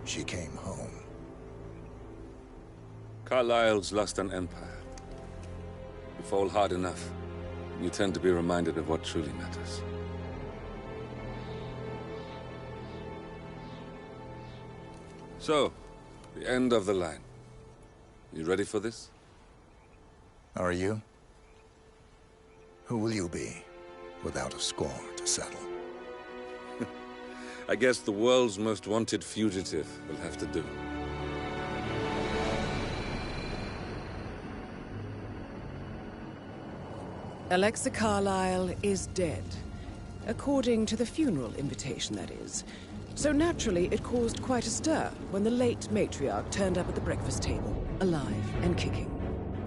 she came home. Carlyle's lost an empire. You fall hard enough, you tend to be reminded of what truly matters. So, the end of the line. You ready for this? Are you? Who will you be, without a score to settle? I guess the world's most wanted fugitive will have to do. Alexa Carlyle is dead. According to the funeral invitation, that is. So naturally, it caused quite a stir when the late matriarch turned up at the breakfast table, alive and kicking.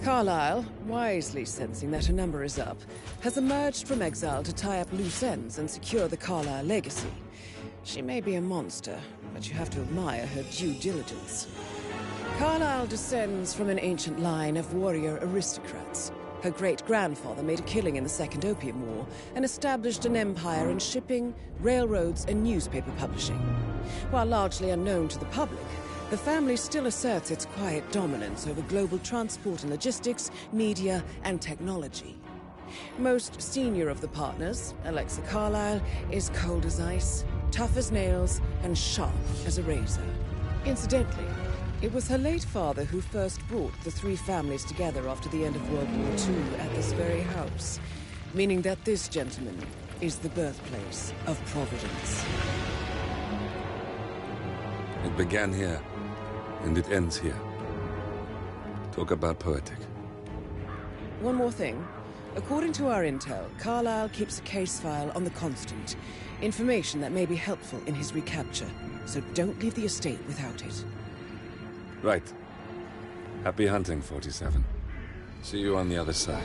Carlyle, wisely sensing that her number is up, has emerged from exile to tie up loose ends and secure the Carlyle legacy. She may be a monster, but you have to admire her due diligence. Carlyle descends from an ancient line of warrior aristocrats. Her great-grandfather made a killing in the Second Opium War and established an empire in shipping, railroads, and newspaper publishing. While largely unknown to the public, the family still asserts its quiet dominance over global transport and logistics, media, and technology. Most senior of the partners, Alexa Carlyle, is cold as ice, tough as nails, and sharp as a razor. Incidentally, it was her late father who first brought the three families together after the end of World War II at this very house, meaning that this gentleman is the birthplace of Providence. It began here, and it ends here. Talk about poetic. One more thing. According to our intel, Carlyle keeps a case file on the Constant. Information that may be helpful in his recapture, so don't leave the estate without it. Right. Happy hunting, 47. See you on the other side.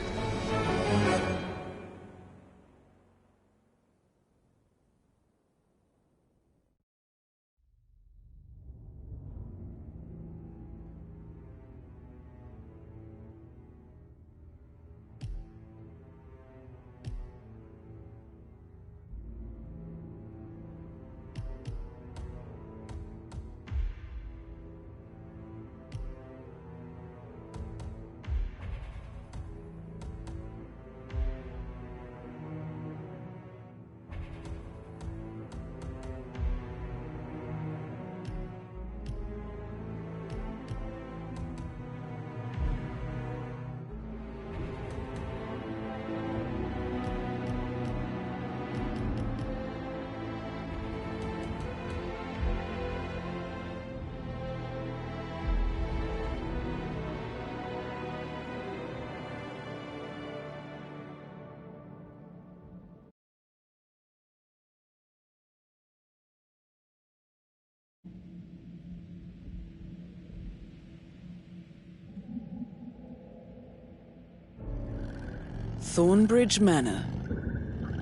Thornbridge Manor.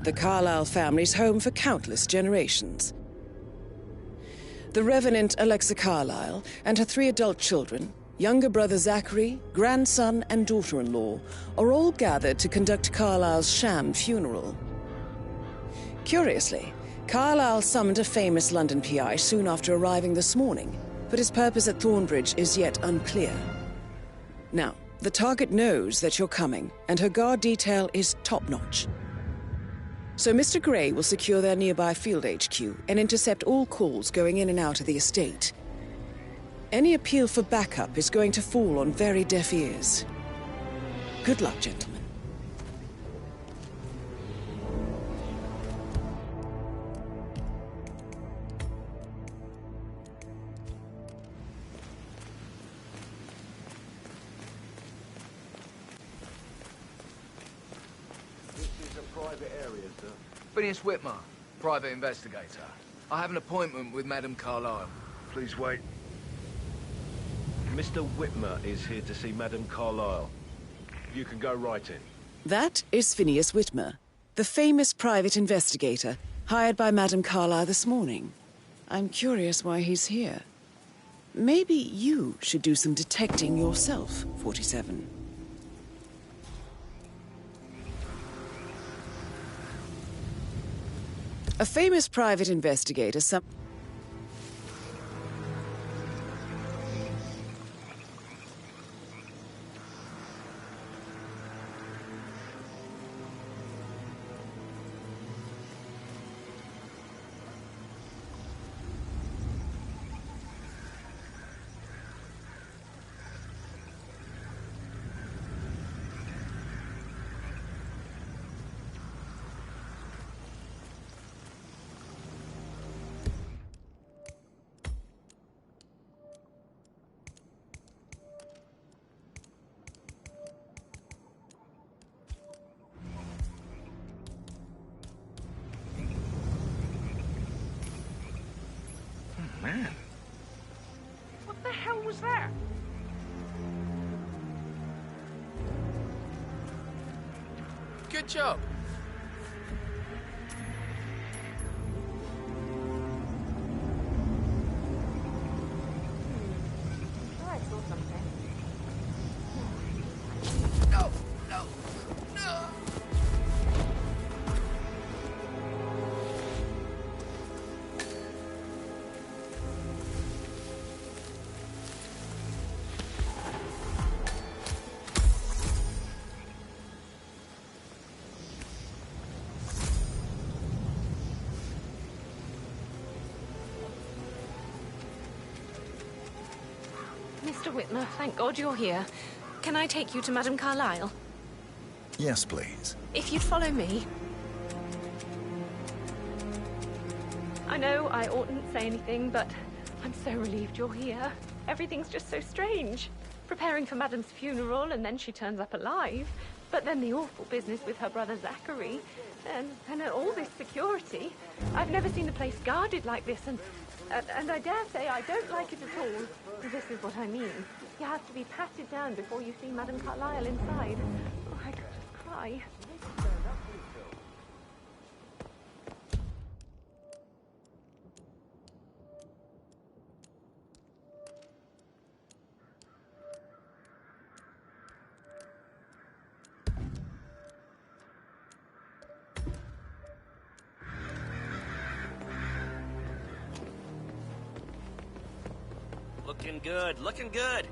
The Carlyle family's home for countless generations. The Revenant Alexa Carlyle and her 3 adult children, younger brother Zachary, grandson, and daughter-in-law, are all gathered to conduct Carlyle's sham funeral. Curiously, Carlyle summoned a famous London PI soon after arriving this morning, but his purpose at Thornbridge is yet unclear. Now, the target knows that you're coming, and her guard detail is top-notch. So Mr. Gray will secure their nearby field HQ and intercept all calls going in and out of the estate. Any appeal for backup is going to fall on very deaf ears. Good luck, gentlemen. Phineas Whitmer, private investigator. I have an appointment with Madame Carlyle. Please wait. Mr. Whitmer is here to see Madame Carlyle. You can go right in. That is Phineas Whitmer, the famous private investigator hired by Madame Carlyle this morning. I'm curious why he's here. Maybe you should do some detecting yourself, 47. A famous private investigator good job. I saw something. No, no, no. Mr. Whitmer, thank God you're here. Can I take you to Madame Carlyle? Yes, please. If you'd follow me. I know I oughtn't say anything, but I'm so relieved you're here. Everything's just so strange. Preparing for Madame's funeral, and then she turns up alive. But then the awful business with her brother Zachary. And all this security. I've never seen the place guarded like this, and I dare say I don't like it at all. This is what I mean. You have to be patted down before you see Madame Carlyle inside. Oh, I could just cry. Looking good, looking good.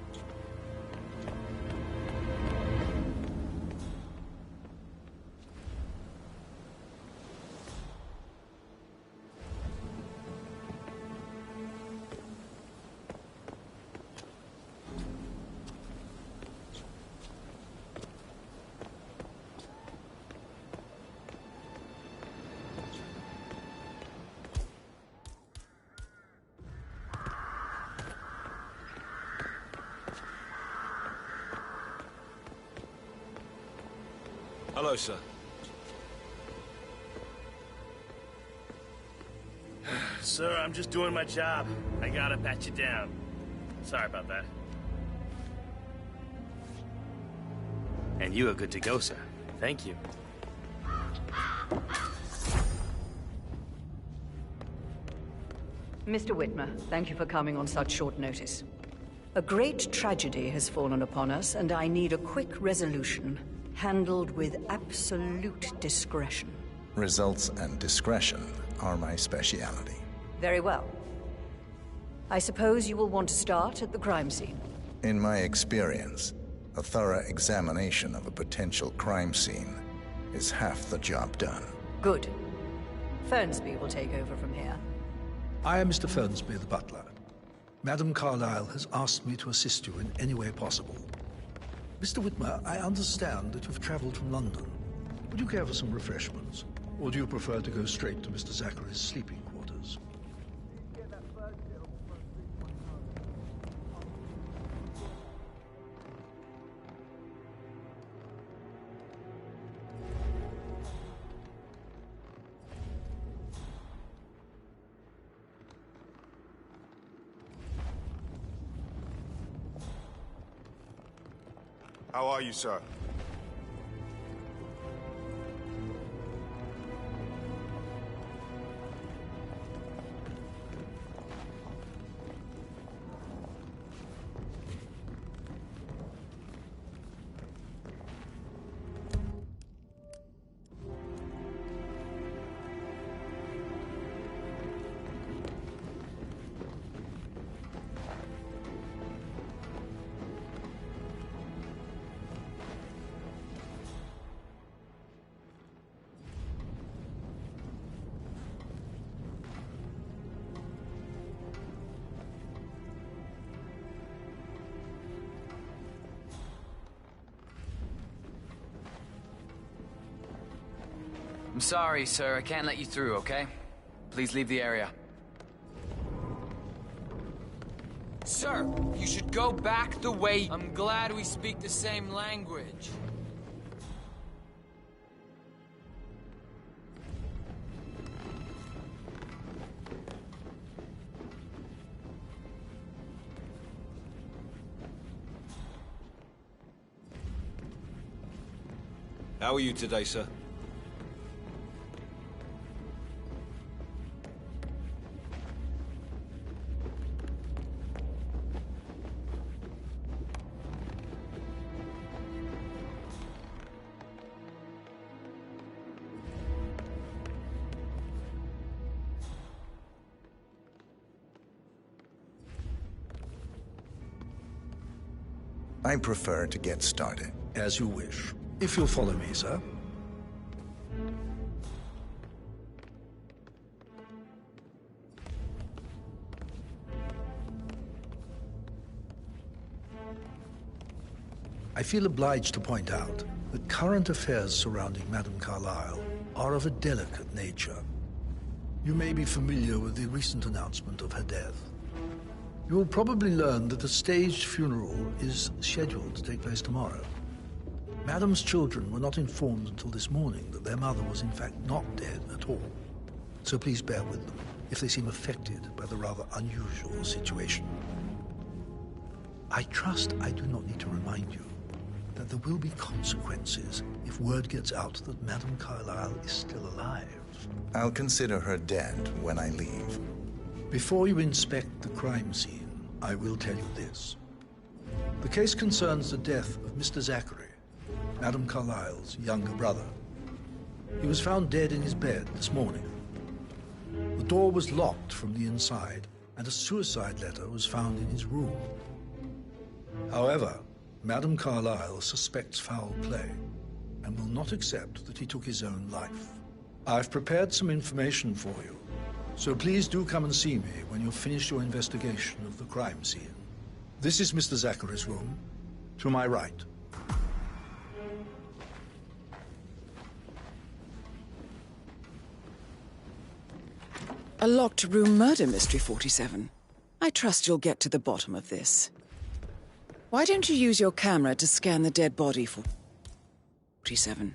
Hello, sir. Sir, I'm just doing my job. I gotta pat you down. Sorry about that. And you are good to go, sir. Thank you. Mr. Whitmer, thank you for coming on such short notice. A great tragedy has fallen upon us, and I need a quick resolution, handled with absolute discretion. Results and discretion are my speciality. Very well. I suppose you will want to start at the crime scene. In my experience, a thorough examination of a potential crime scene is half the job done. Good. Fernsby will take over from here. I am Mr. Fernsby, the butler. Madame Carlyle has asked me to assist you in any way possible. Mr. Whitmer, I understand that you've traveled from London. Would you care for some refreshments? Or do you prefer to go straight to Mr. Zachary's sleeping quarters? How are you, sir? I'm sorry, sir. I can't let you through, okay? Please leave the area. Sir, you should go back the way... I'm glad we speak the same language. How are you today, sir? I prefer to get started. As you wish. If you'll follow me, sir. I feel obliged to point out that current affairs surrounding Madame Carlyle are of a delicate nature. You may be familiar with the recent announcement of her death. You will probably learn that a staged funeral is scheduled to take place tomorrow. Madame's children were not informed until this morning that their mother was in fact not dead at all. So please bear with them if they seem affected by the rather unusual situation. I trust I do not need to remind you that there will be consequences if word gets out that Madame Carlyle is still alive. I'll consider her dead when I leave. Before you inspect the crime scene, I will tell you this. The case concerns the death of Mr. Zachary, Madame Carlyle's younger brother. He was found dead in his bed this morning. The door was locked from the inside, and a suicide letter was found in his room. However, Madame Carlyle suspects foul play and will not accept that he took his own life. I've prepared some information for you, so please do come and see me when you've finished your investigation of the crime scene. This is Mr. Zachary's room, to my right. A locked room murder mystery, 47. I trust you'll get to the bottom of this. Why don't you use your camera to scan the dead body for 47?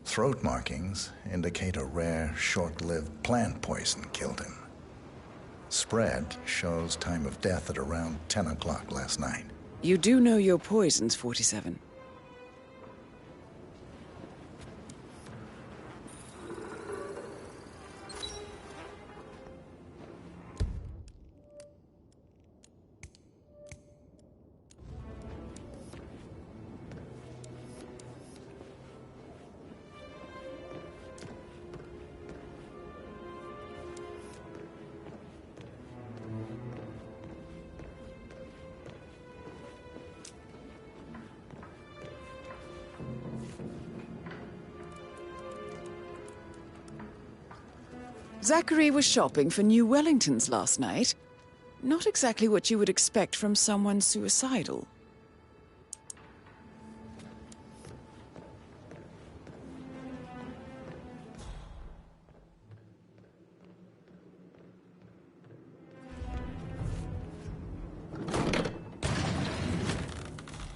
Throat markings indicate a rare, short-lived plant poison killed him. Spread shows time of death at around 10 o'clock last night. You do know your poisons, 47. Zachary was shopping for new Wellingtons last night. Not exactly what you would expect from someone suicidal.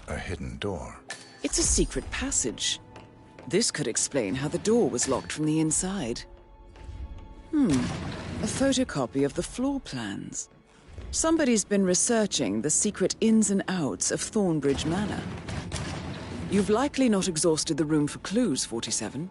A hidden door. It's a secret passage. This could explain how the door was locked from the inside. A photocopy of the floor plans. Somebody's been researching the secret ins and outs of Thornbridge Manor. You've likely not exhausted the room for clues, 47.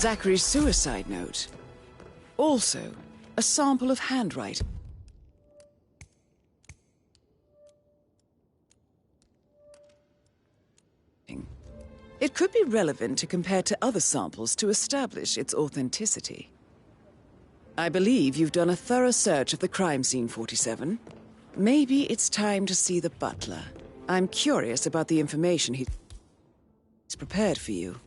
Zachary's suicide note. Also, a sample of handwriting. It could be relevant to compare to other samples to establish its authenticity. I believe you've done a thorough search of the crime scene, 47. Maybe it's time to see the butler. I'm curious about the information he's prepared for you.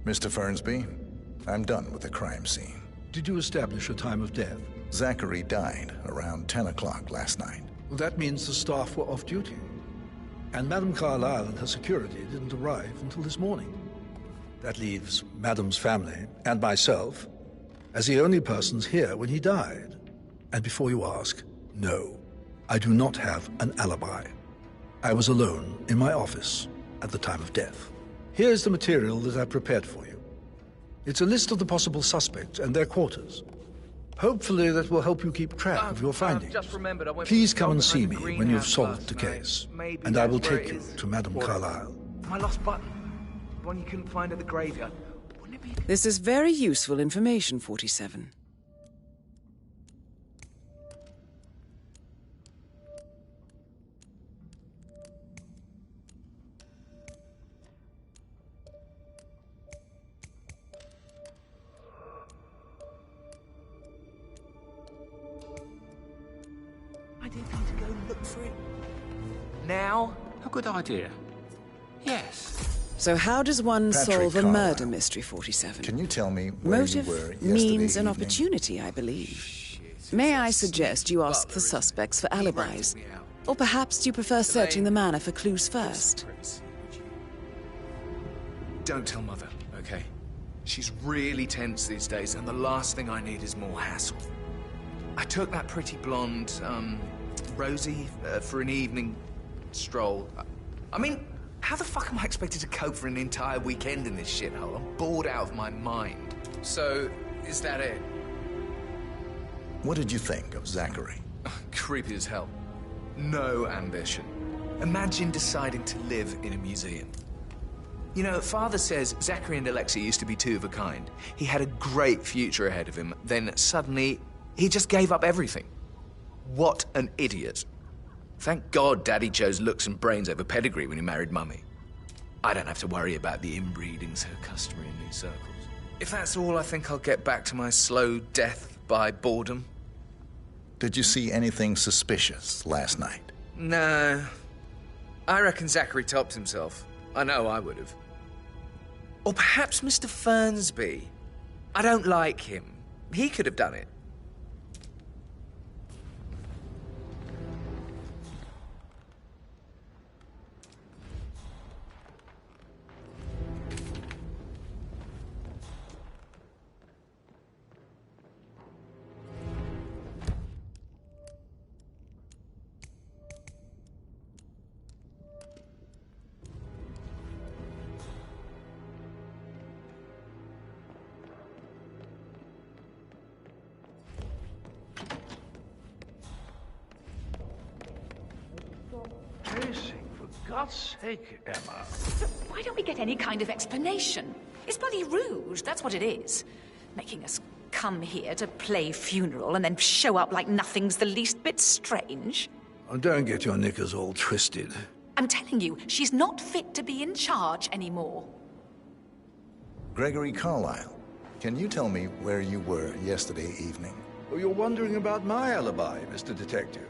Mr. Fernsby, I'm done with the crime scene. Did you establish a time of death? Zachary died around 10 o'clock last night. Well, that means the staff were off duty. And Madame Carlyle and her security didn't arrive until this morning. That leaves Madame's family and myself as the only persons here when he died. And before you ask, no, I do not have an alibi. I was alone in my office at the time of death. Here's the material that I prepared for you. It's a list of the possible suspects and their quarters. Hopefully that will help you keep track of your findings. Just remembered I went Please for come and the see dog me behind when the you've greenhouse solved the last night. case, Maybe and I will that's where take it you is. to Madame What? Carlyle. My lost button. The one you couldn't find at the graveyard. Wouldn't it be... This is very useful information, 47. I didn't need to go look for it. Now? A good idea. Yes. So how does one Patrick solve a Carlyle. murder mystery, 47? Can you tell me where Motive you were yesterday means an evening? opportunity, I believe. May I suggest you ask the suspects for alibis? Or perhaps do you prefer searching the manor for clues first? Don't tell Mother, okay? She's really tense these days, and the last thing I need is more hassle. I took that pretty blonde, Rosie, for an evening stroll. I mean, how the fuck am I expected to cope for an entire weekend in this shithole? I'm bored out of my mind. So, is that it? What did you think of Zachary? Creepy as hell. No ambition. Imagine deciding to live in a museum. You know, Father says Zachary and Alexia used to be two of a kind. He had a great future ahead of him, then suddenly he just gave up everything. What an idiot. Thank God Daddy chose looks and brains over pedigree when he married Mummy. I don't have to worry about the inbreeding so customary in these circles. If that's all, I think I'll get back to my slow death by boredom. Did you see anything suspicious last night? No. I reckon Zachary topped himself. I know I would have. Or perhaps Mr. Fernsby. I don't like him. He could have done it. Chasing, for God's sake, Emma. But why don't we get any kind of explanation? It's bloody rude, that's what it is. Making us come here to play funeral and then show up like nothing's the least bit strange. Oh, don't get your knickers all twisted. I'm telling you, she's not fit to be in charge anymore. Gregory Carlyle, can you tell me where you were yesterday evening? Oh, you're wondering about my alibi, Mr. Detective.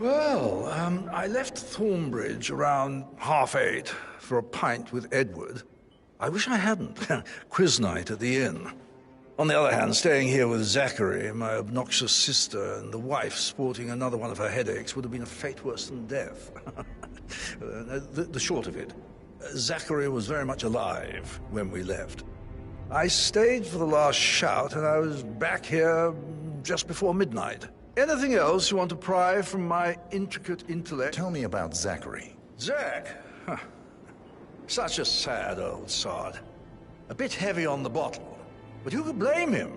Well, I left Thornbridge around 8:30 for a pint with Edward. I wish I hadn't. Quiz night at the inn. On the other hand, staying here with Zachary, my obnoxious sister, and the wife sporting another one of her headaches would have been a fate worse than death. The short of it, Zachary was very much alive when we left. I stayed for the last shout, and I was back here just before midnight. Anything else you want to pry from my intricate intellect? Tell me about Zachary. Zach? Huh. Such a sad old sod. A bit heavy on the bottle. But who could blame him?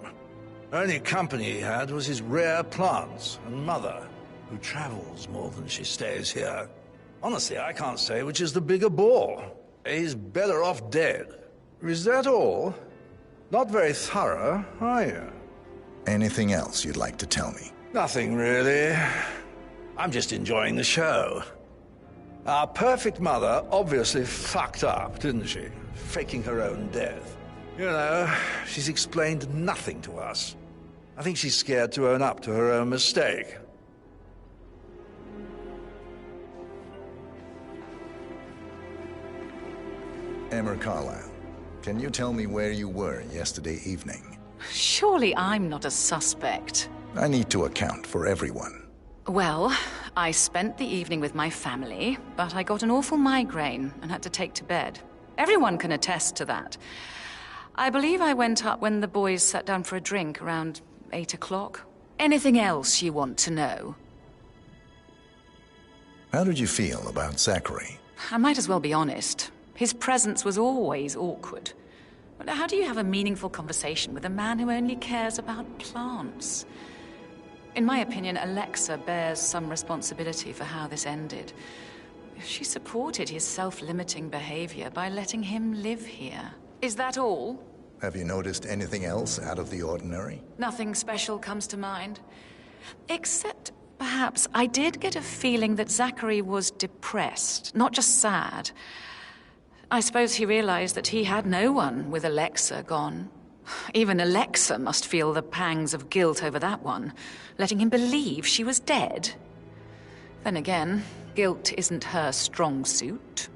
Only company he had was his rare plants and mother, who travels more than she stays here. Honestly, I can't say which is the bigger bore. He's better off dead. Is that all? Not very thorough, are you? Anything else you'd like to tell me? Nothing, really. I'm just enjoying the show. Our perfect mother obviously fucked up, didn't she? Faking her own death. You know, she's explained nothing to us. I think she's scared to own up to her own mistake. Emma Carlyle, Can you tell me where you were yesterday evening? Surely I'm not a suspect. I need to account for everyone. Well, I spent the evening with my family, but I got an awful migraine and had to take to bed. Everyone can attest to that. I believe I went up when the boys sat down for a drink around 8 o'clock. Anything else you want to know? How did you feel about Zachary? I might as well be honest. His presence was always awkward. But how do you have a meaningful conversation with a man who only cares about plants? In my opinion, Alexa bears some responsibility for how this ended. She supported his self-limiting behavior by letting him live here. Is that all? Have you noticed anything else out of the ordinary? Nothing special comes to mind. Except, perhaps, I did get a feeling that Zachary was depressed, not just sad. I suppose he realized that he had no one with Alexa gone. Even Alexa must feel the pangs of guilt over that one, letting him believe she was dead. Then again, guilt isn't her strong suit.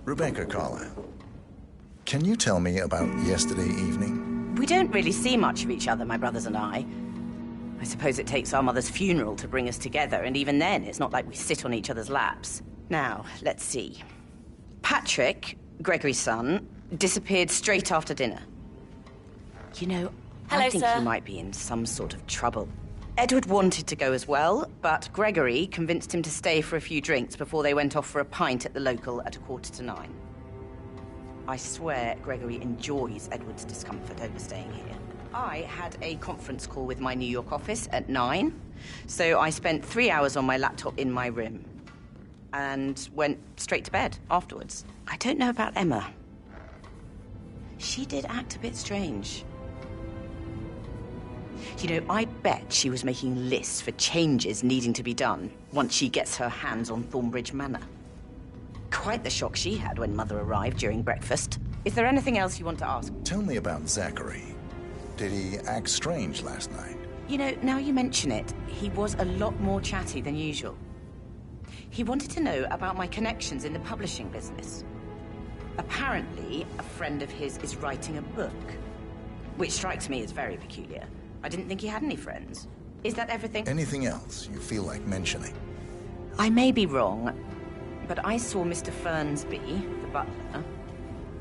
Rebecca Carlyle, can you tell me about yesterday evening? We don't really see much of each other, my brothers and I. I suppose it takes our mother's funeral to bring us together, and even then, it's not like we sit on each other's laps. Now, let's see. Patrick, Gregory's son, disappeared straight after dinner. You know, I think he might be in some sort of trouble. Edward wanted to go as well, but Gregory convinced him to stay for a few drinks before they went off for a pint at the local at 8:45. I swear Gregory enjoys Edward's discomfort over staying here. I had a conference call with my New York office at 9, so I spent 3 hours on my laptop in my room and went straight to bed afterwards. I don't know about Emma. She did act a bit strange. You know, I bet she was making lists for changes needing to be done once she gets her hands on Thornbridge Manor. Quite the shock she had when Mother arrived during breakfast. Is there anything else you want to ask? Tell me about Zachary. Did he act strange last night? You know, now you mention it, he was a lot more chatty than usual. He wanted to know about my connections in the publishing business. Apparently, a friend of his is writing a book, which strikes me as very peculiar. I didn't think he had any friends. Is that everything? Anything else you feel like mentioning? I may be wrong, but I saw Mr. Fernsby, the butler,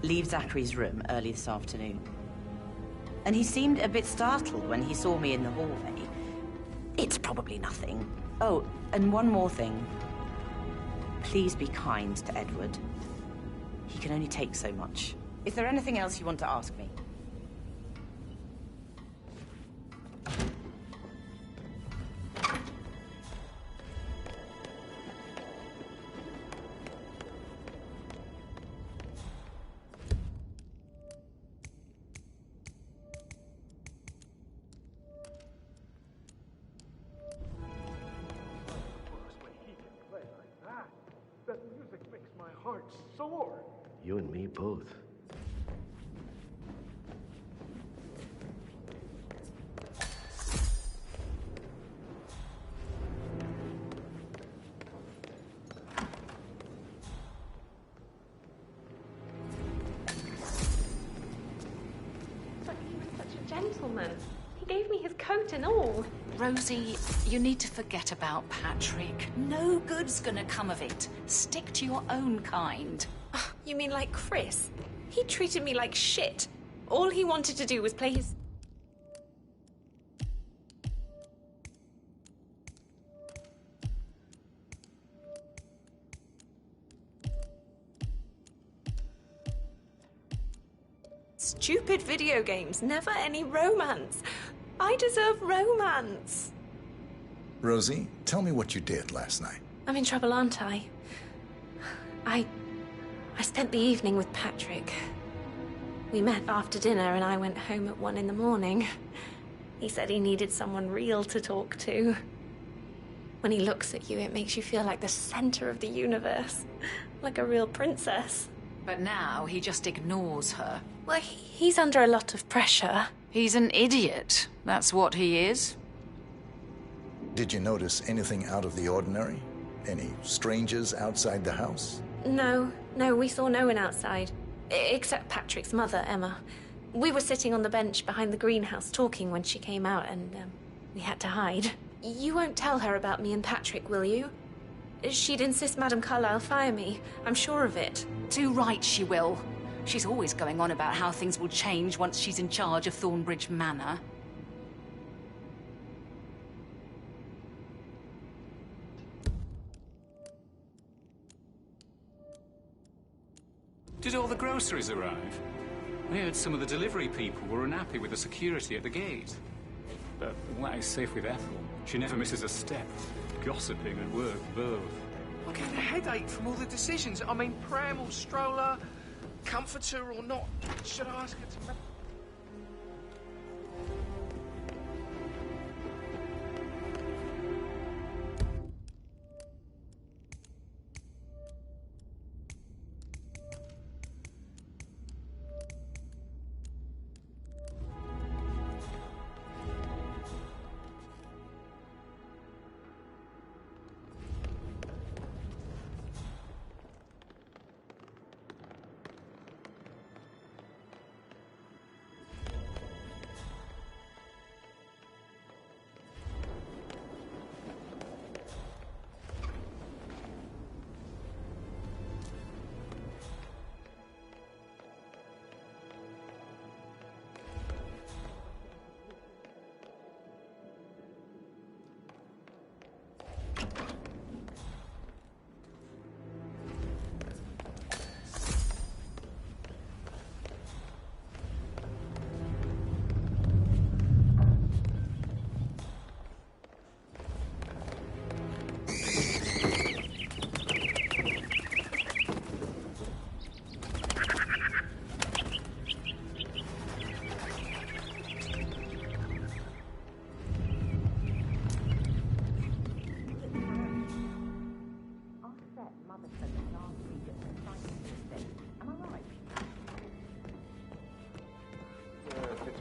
leave Zachary's room early this afternoon. And he seemed a bit startled when he saw me in the hallway. It's probably nothing. Oh, and one more thing. Please be kind to Edward. He can only take so much. Is there anything else you want to ask me? That music makes my heart soar. You and me both. But he was such a gentleman. He gave me his coat and all. Rosie, you need to forget about Patrick. No good's gonna come of it. Stick to your own kind. Oh, you mean like Chris? He treated me like shit. All he wanted to do was play his... stupid video games, never any romance. I deserve romance. Rosie, tell me what you did last night. I'm in trouble, aren't I? I spent the evening with Patrick. We met after dinner and I went home at 1 in the morning. He said he needed someone real to talk to. When he looks at you, it makes you feel like the center of the universe. Like a real princess. But now he just ignores her. Well, he's under a lot of pressure. He's an idiot. That's what he is. Did you notice anything out of the ordinary? Any strangers outside the house? No, we saw no one outside. Except Patrick's mother, Emma. We were sitting on the bench behind the greenhouse talking when she came out, and we had to hide. You won't tell her about me and Patrick, will you? She'd insist Madame Carlyle fire me. I'm sure of it. Too right she will. She's always going on about how things will change once she's in charge of Thornbridge Manor. Did all the groceries arrive? I heard some of the delivery people were unhappy with the security at the gate. But what is safe with Ethel? She never misses a step. Gossiping and work both. I get a headache from all the decisions. I mean, pram or stroller, comforter or not. Should I ask her to...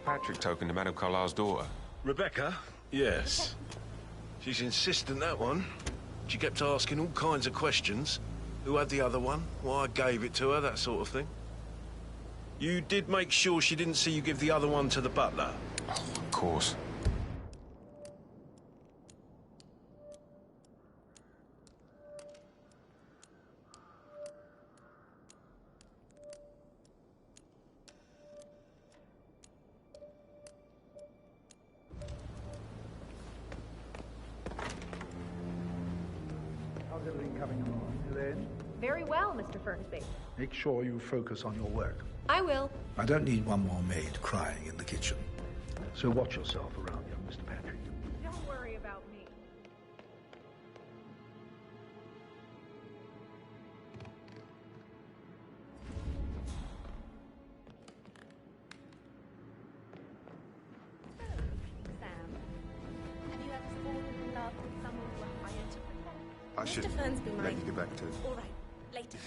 Patrick token to Madame Carlyle's daughter. Rebecca? Yes. She's insistent, that one. She kept asking all kinds of questions. Who had the other one? Why I gave it to her, that sort of thing. You did make sure she didn't see you give the other one to the butler? Oh, of course. How's everything coming along, Elaine? Very well, Mr. Fernsby. Make sure you focus on your work. I will. I don't need one more maid crying in the kitchen. So watch yourself around, young Mr. Patrick. Don't worry about me. Sam, have you ever fallen in love with someone you were hired to protect? I should Mr. Fernsby let might. you get back to... All right, later.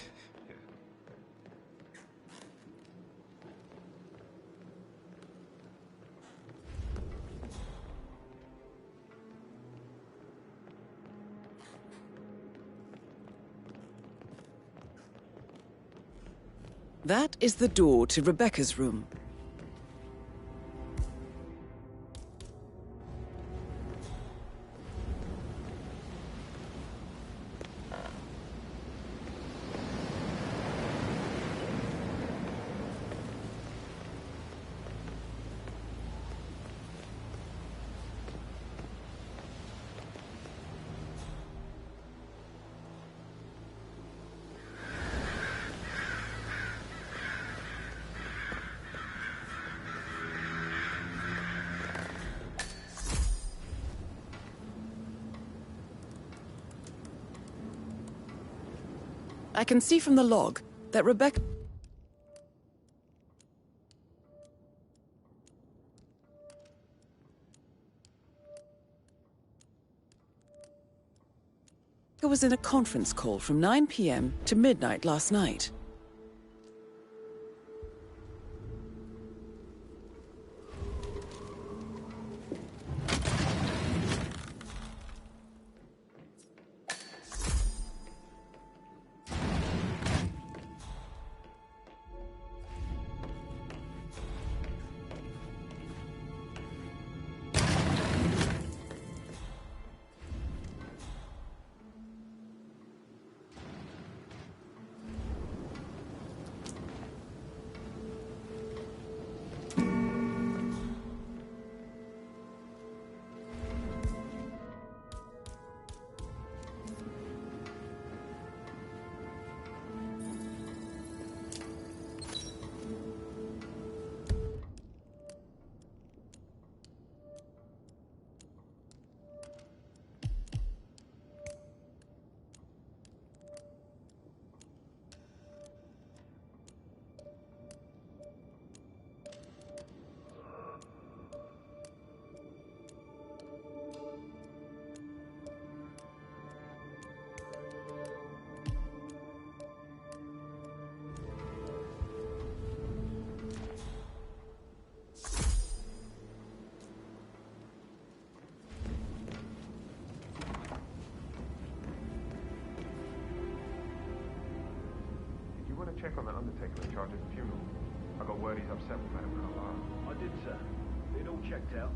That is the door to Rebecca's room. I can see from the log that Rebecca... I was in a conference call from 9 p.m. to midnight last night. Check on that undertaker in charge of the funeral. I got word he's upset with Madame Carlyle. I did, sir. It all checked out.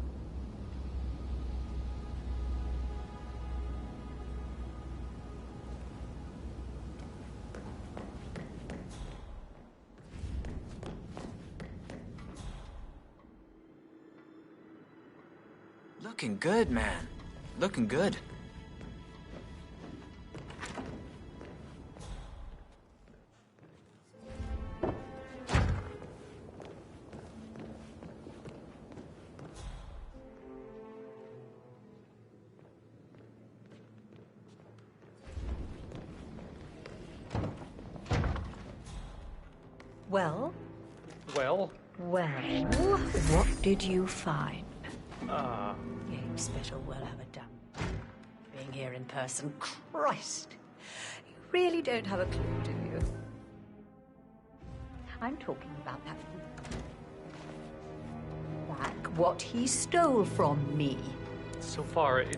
Looking good, man. Looking good. Well? Well? Well, what did you find? Games better well have a done. Being here in person, Christ! You really don't have a clue, do you? I'm talking about that. Back what he stole from me. So far, it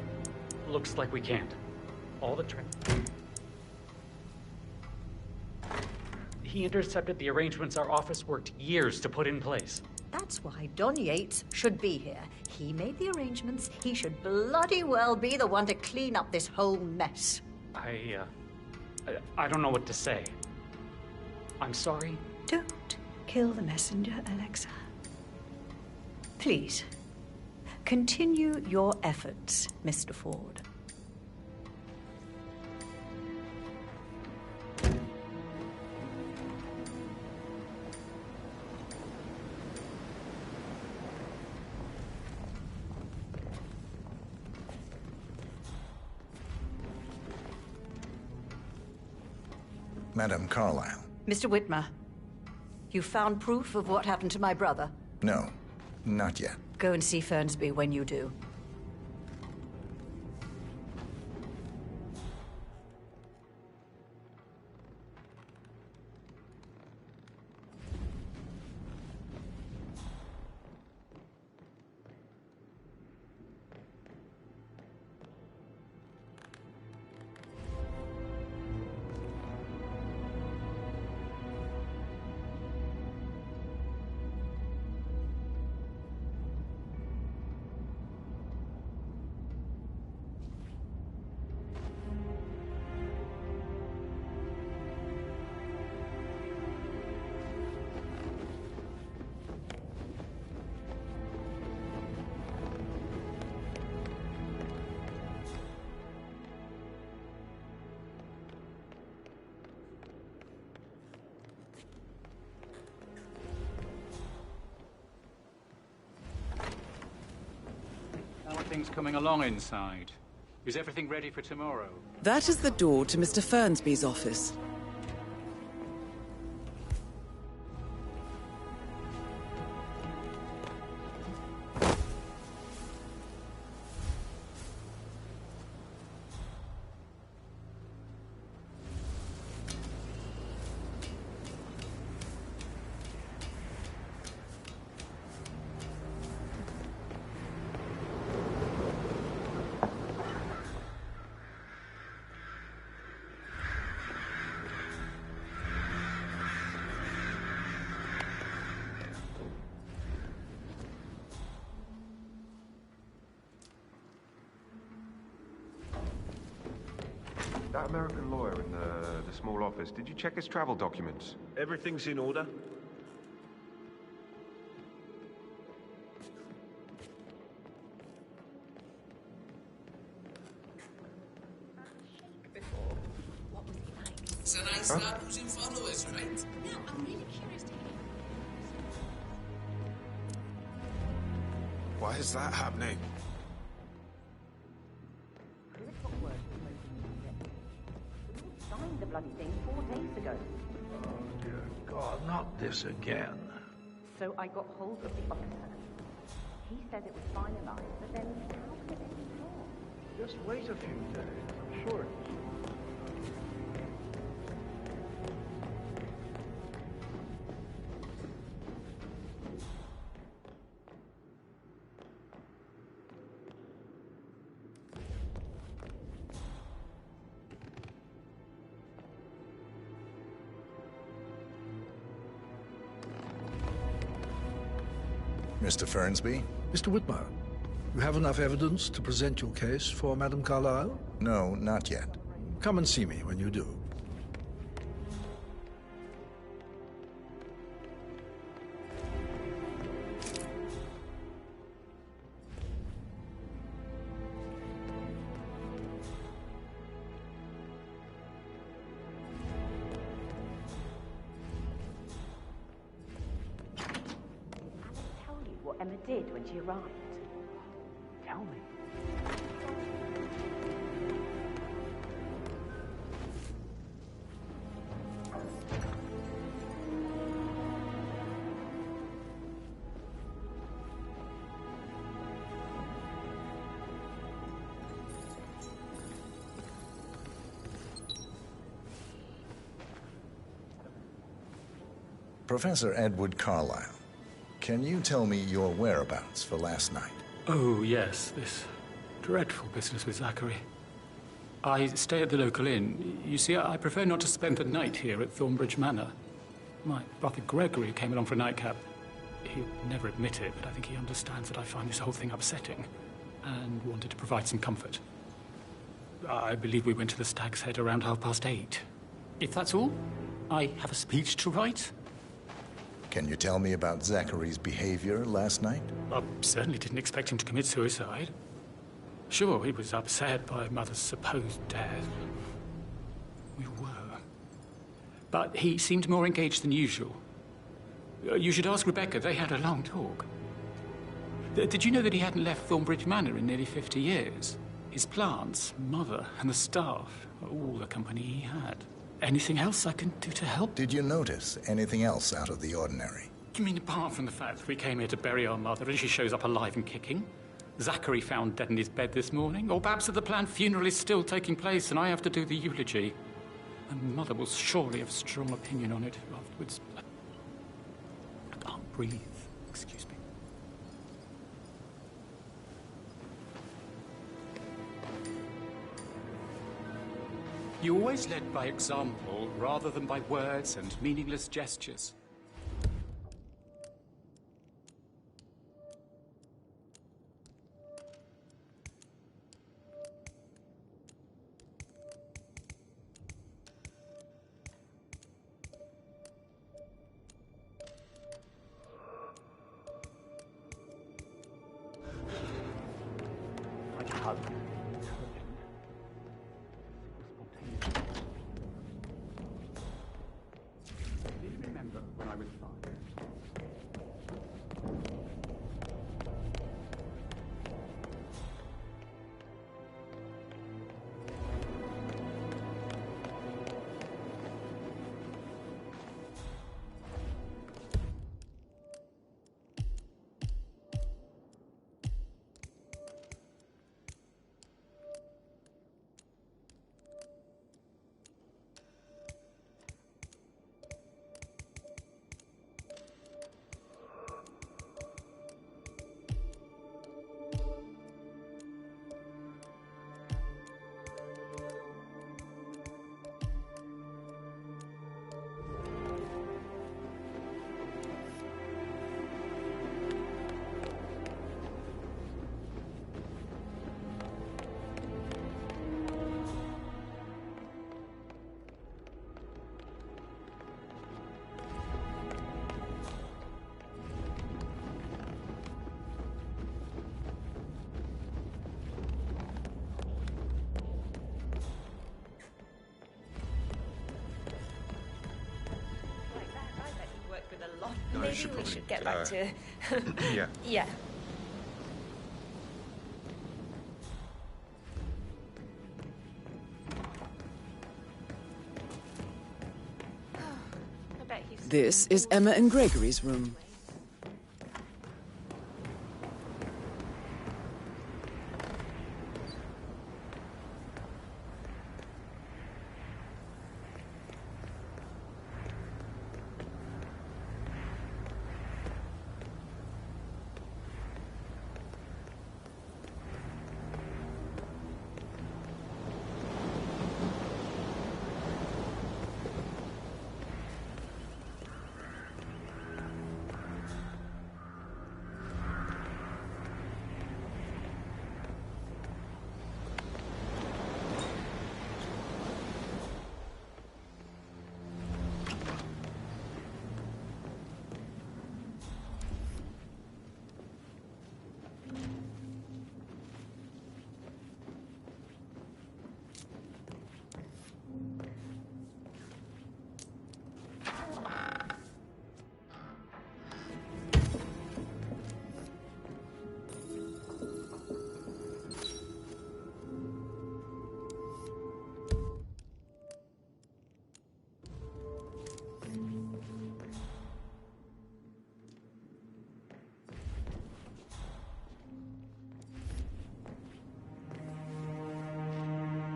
looks like we can't. All the He intercepted the arrangements our office worked years to put in place. That's why Don Yates should be here. He made the arrangements. He should bloody well be the one to clean up this whole mess. I don't know what to say. I'm sorry. Don't kill the messenger, Alexa. Please, continue your efforts, Mr. Ford. Madame Carlyle. Mr. Whitmer, you found proof of what happened to my brother? No, not yet. Go and see Fernsby when you do. How are things coming along inside? Is everything ready for tomorrow? That is the door to Mr. Fernsby's office. That American lawyer in the small office, did you check his travel documents? Everything's in order. It's a nice lad losing followers, right? No, I'm really curious to hear. Why is that happening? Signed the bloody thing 4 days ago. Oh, dear God, not this again. So I got hold of the officer. He said it was finalized, but then how could it be wrong? Just wait a few days. I'm sure it was. Mr. Fernsby? Mr. Whitmer, you have enough evidence to present your case for Madame Carlyle? No, not yet. Come and see me when you do. What Emma did when she arrived. Tell me. Professor Edward Carlyle, can you tell me your whereabouts for last night? Oh, yes, this dreadful business with Zachary. I stay at the local inn. You see, I prefer not to spend the night here at Thornbridge Manor. My brother Gregory came along for a nightcap. He'd never admit it, but I think he understands that I find this whole thing upsetting and wanted to provide some comfort. I believe we went to the Stag's Head around 8:30. If that's all, I have a speech to write. Can you tell me about Zachary's behavior last night? I certainly didn't expect him to commit suicide. Sure, he was upset by Mother's supposed death. We were. But he seemed more engaged than usual. You should ask Rebecca. They had a long talk. Did you know that he hadn't left Thornbridge Manor in nearly 50 years? His plants, Mother, and the staff, all the company he had. Anything else I can do to help? Did you notice anything else out of the ordinary? You mean apart from the fact that we came here to bury our mother and she shows up alive and kicking? Zachary found dead in his bed this morning? Or perhaps that the planned funeral is still taking place and I have to do the eulogy? And Mother will surely have a strong opinion on it afterwards. I can't breathe. Excuse me. You always led by example rather than by words and meaningless gestures. Like a hug. When I was 5. maybe we should get back to... Yeah. Yeah. I bet he's... This is Emma and Gregory's room.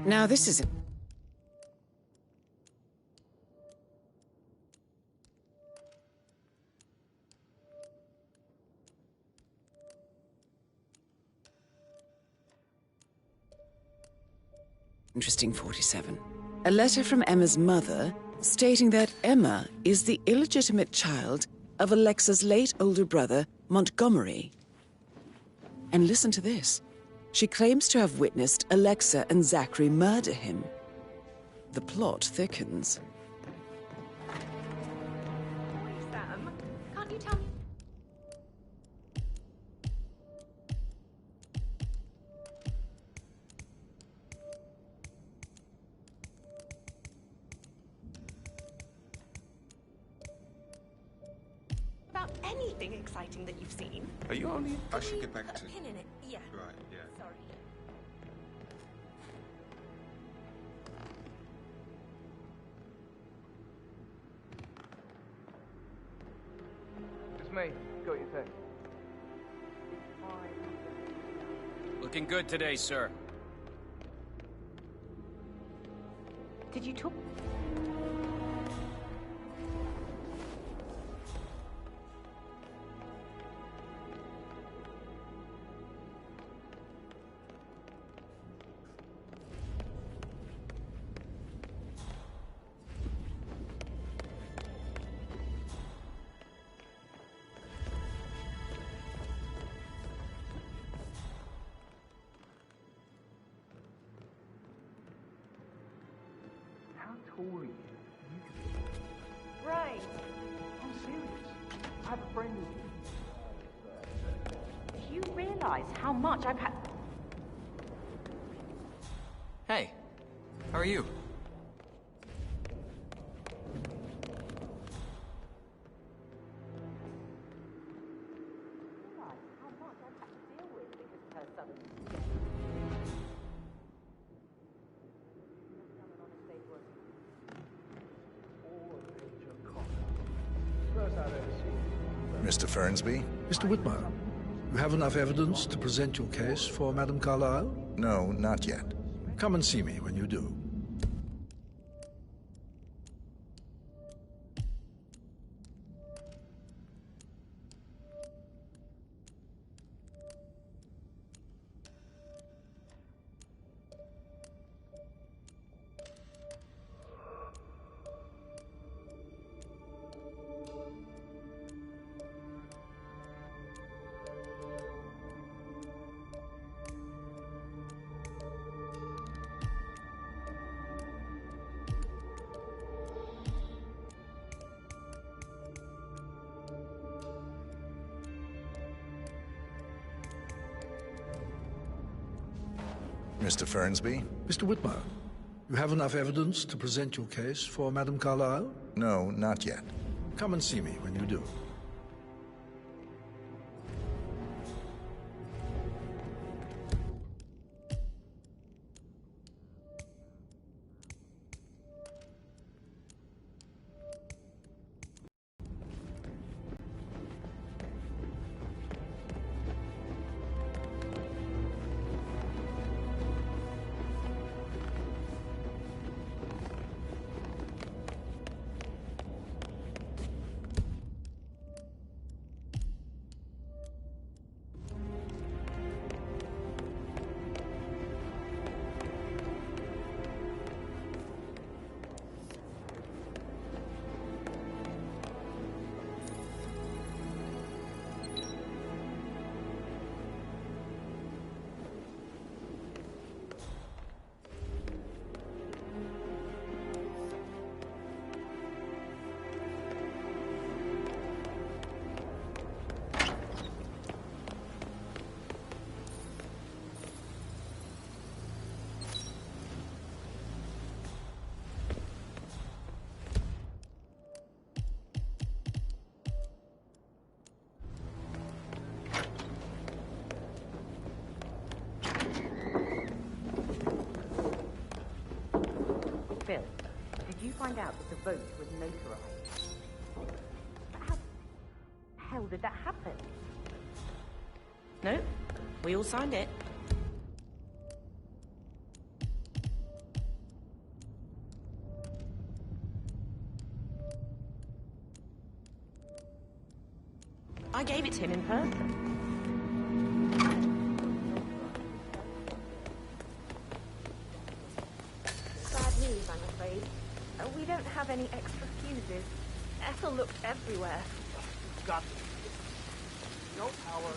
Now this is... Interesting 47. A letter from Emma's mother stating that Emma is the illegitimate child of Alexa's late older brother, Montgomery. And listen to this. She claims to have witnessed Alexa and Zachary murder him. The plot thickens. Sam, can't you tell me... about anything exciting that you've seen? Are you only... I should get back to... Put a pin in it, yeah. Right, yeah. Sorry. It's me. Got your text. Looking good today, sir. Did you talk? Tall are you? Right. I'm serious. I have a friend Do you realize how much I've had? Hey, how are you? How much I've had to deal with because of her sudden. Mr. Fernsby? Mr. Whitmer, you have enough evidence to present your case for Madame Carlyle? No, not yet. Come and see me when you do. Mr. Fernsby? Mr. Whitmer, you have enough evidence to present your case for Madame Carlyle? No, not yet. Come and see me when you do. Phil, did you find out that the vote was notarized? How the hell did that happen? No, we all signed it. I gave it to him in person. Bad news, I'm afraid. We don't have any extra fuses. Ethel looked everywhere. Got no power.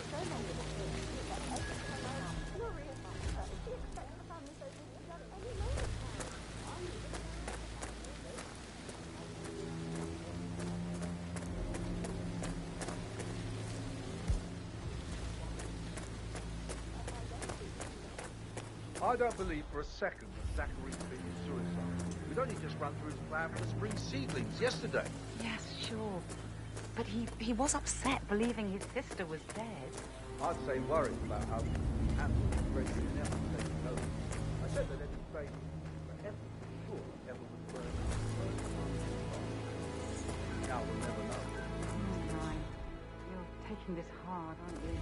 I don't believe for a second that Zachary's committed suicide. We'd only just run through his plan for the spring seedlings yesterday. Yes, sure. But he was upset believing his sister was dead. I'd say worried about how he handled the Frederick and Ethel taking over. I said they let him stay, but Ethel was sure Ethel was burned out. Now we'll never know. Oh, my. You're taking this hard, aren't you?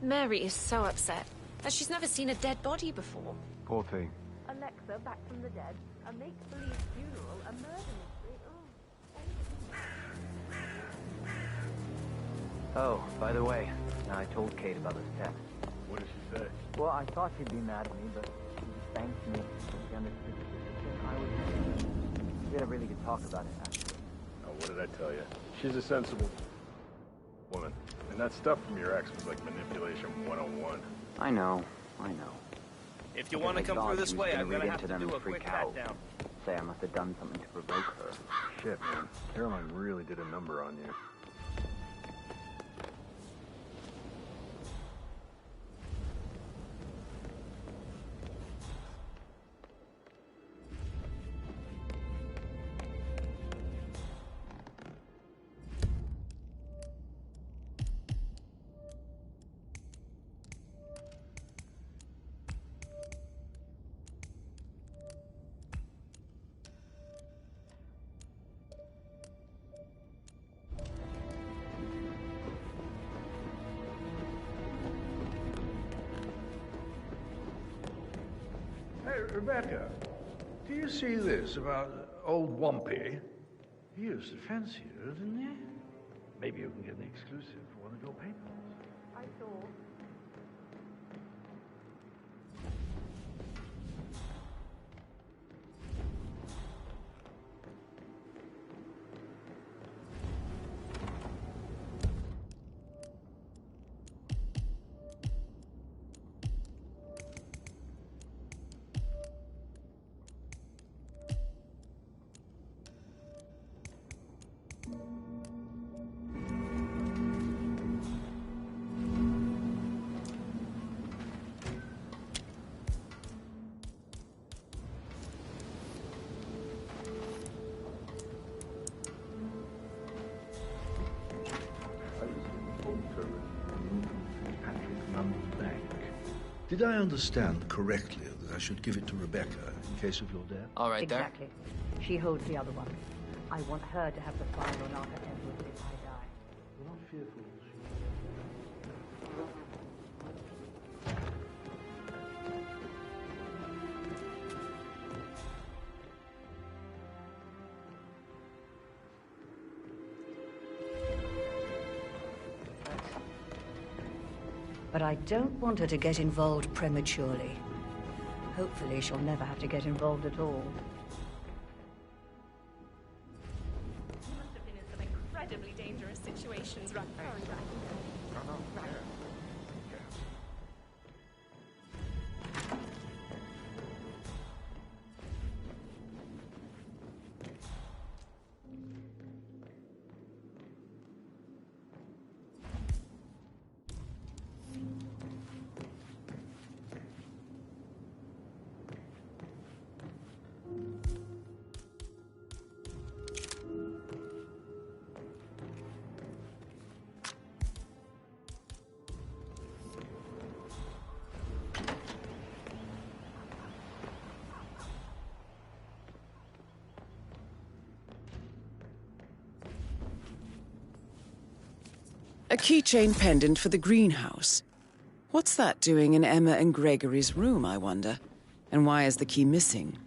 Mary is so upset, as she's never seen a dead body before. Poor thing. Alexa back from the dead, a make-believe funeral, a murder mystery. Oh, by the way, I told Kate about this text. What did she say? Well, I thought she'd be mad at me, but she thanked me. She understood the position I was in. We had a really good talk about it, actually. Oh, what did I tell you? She's a sensible woman. And that stuff from your ex was like manipulation 101. I know. If you want to come through this way, I'm gonna have to do a quick pat down. Say I must have done something to provoke her. Shit, man. Caroline really did a number on you. Hey, Rebecca, do you see this about old Wampy? He used to fancy her, didn't he? Maybe you can get an exclusive for one of your papers. I saw. Did I understand correctly that I should give it to Rebecca in case of your death? All right, Exactly. She holds the other one. I want her to have the final on Arthur Edward if I die. You're not fearful. But I don't want her to get involved prematurely. Hopefully she'll never have to get involved at all. You must have been in some incredibly dangerous situations, right? A keychain pendant for the greenhouse. What's that doing in Emma and Gregory's room, I wonder? And why is the key missing?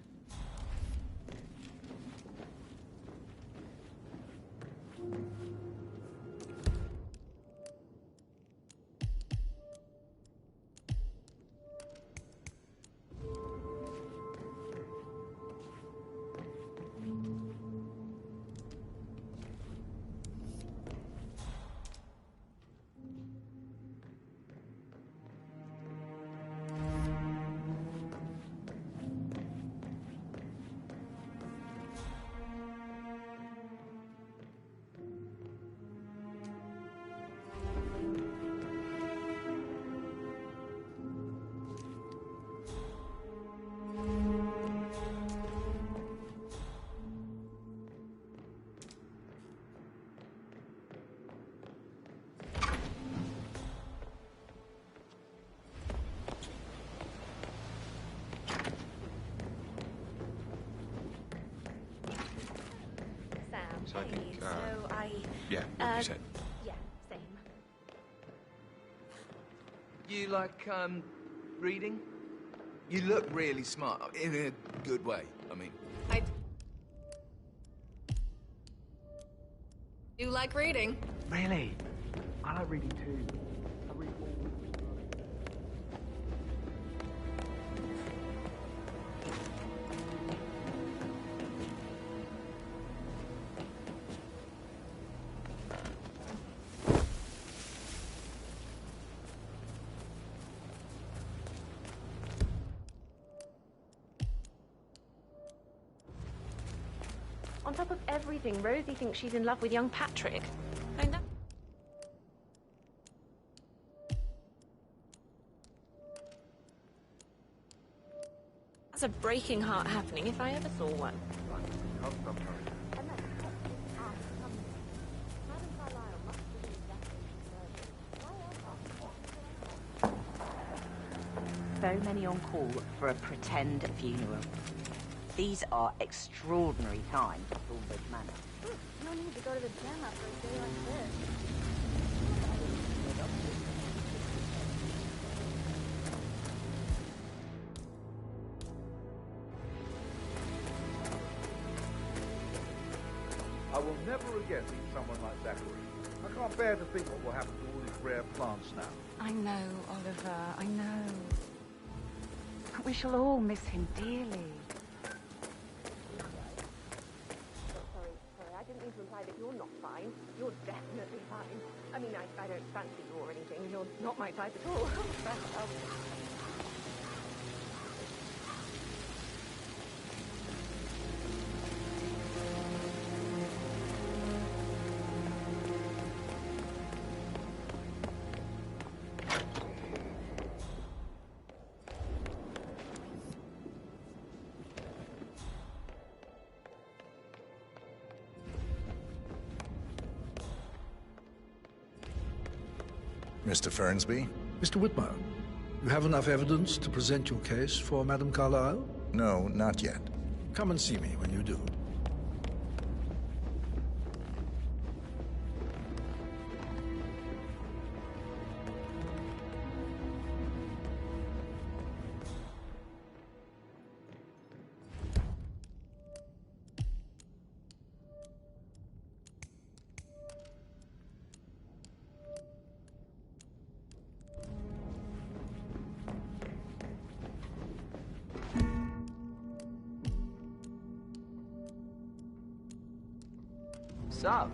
So I think, Yeah, what you said. Yeah, same. You like, reading? You look really smart, in a good way, I mean. I do like reading. Really? I like reading too. I read all On top of everything, Rosie thinks she's in love with young Patrick. I know. That's a breaking heart happening if I ever saw one. So many on call for a pretend funeral. These are extraordinary times at Thornbridge Manor. No need to go to the gym after a day like this. I will never again meet someone like Zachary. I can't bear to think what will happen to all these rare plants now. I know, Oliver, I know. But we shall all miss him dearly. Sorry, I didn't mean to imply that you're not fine. You're definitely fine. I mean, I don't fancy you or anything. You're not my type at all. Mr. Fernsby? Mr. Whitmer, you have enough evidence to present your case for Madame Carlyle? No, not yet. Come and see me when you do. What's up?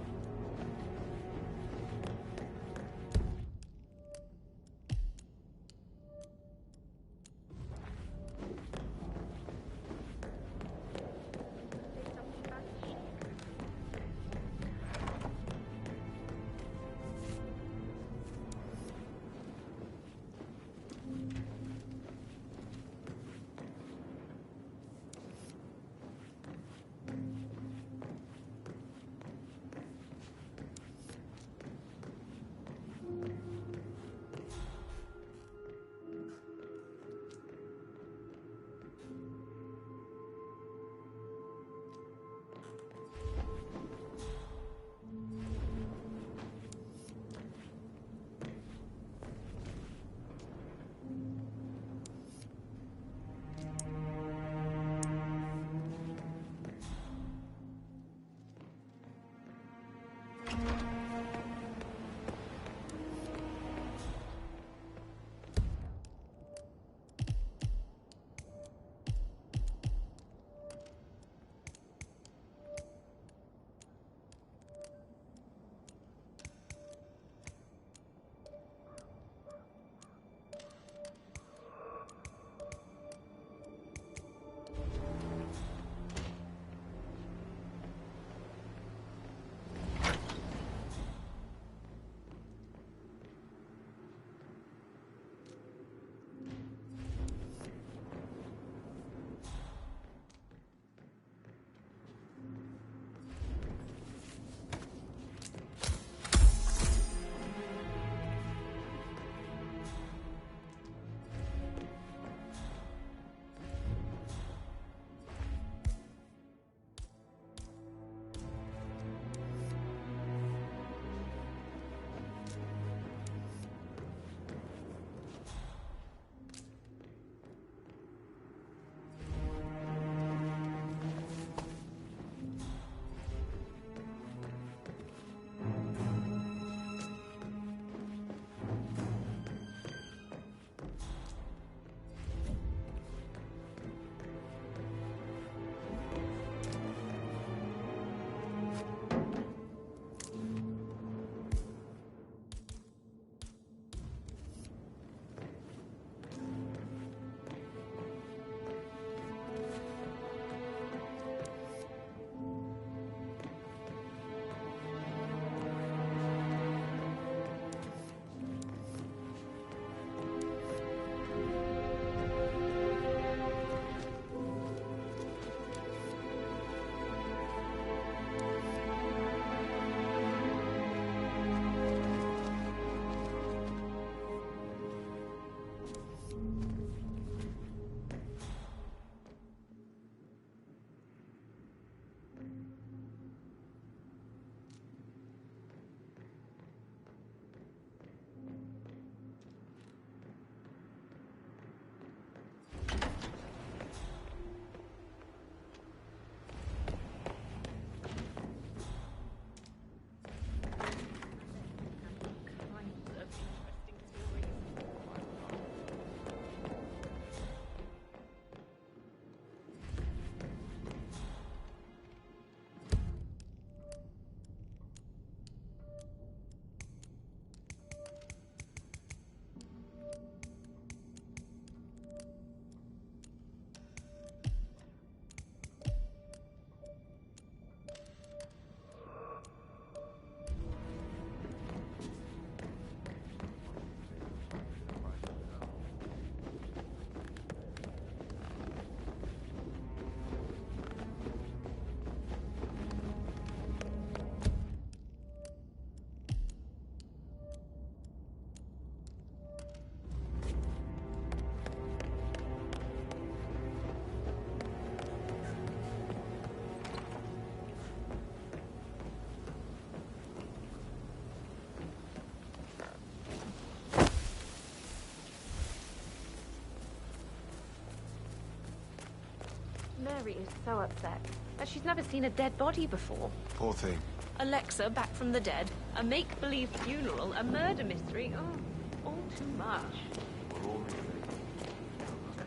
Mary is so upset. But she's never seen a dead body before. Poor thing. Alexa back from the dead, a make-believe funeral, a murder mystery. Oh, all too much.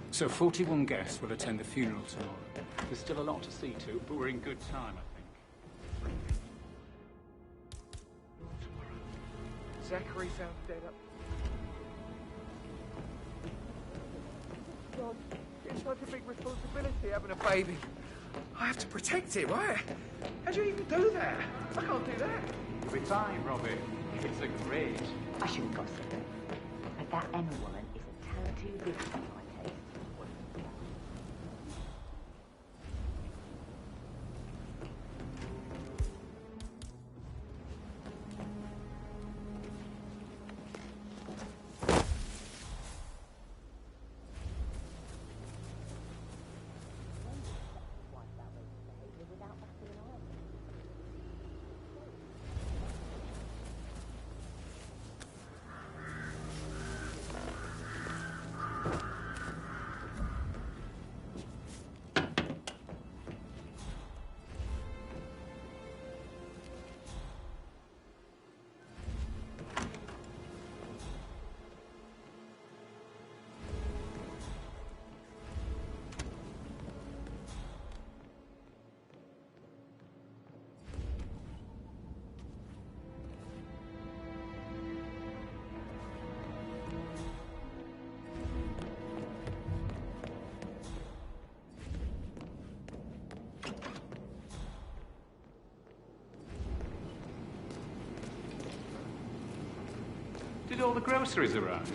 So 41 guests will attend the funeral tomorrow. There's still a lot to see to, but we're in good time, I think. Zachary found dead up. God, it's such a big responsibility having a baby. I have to protect him, right? How do you even do that? I can't do that. You'll be fine, Robbie. It's a great. I shouldn't gossip, but that Emma woman is a tad too big for my taste. Did all the groceries arrive?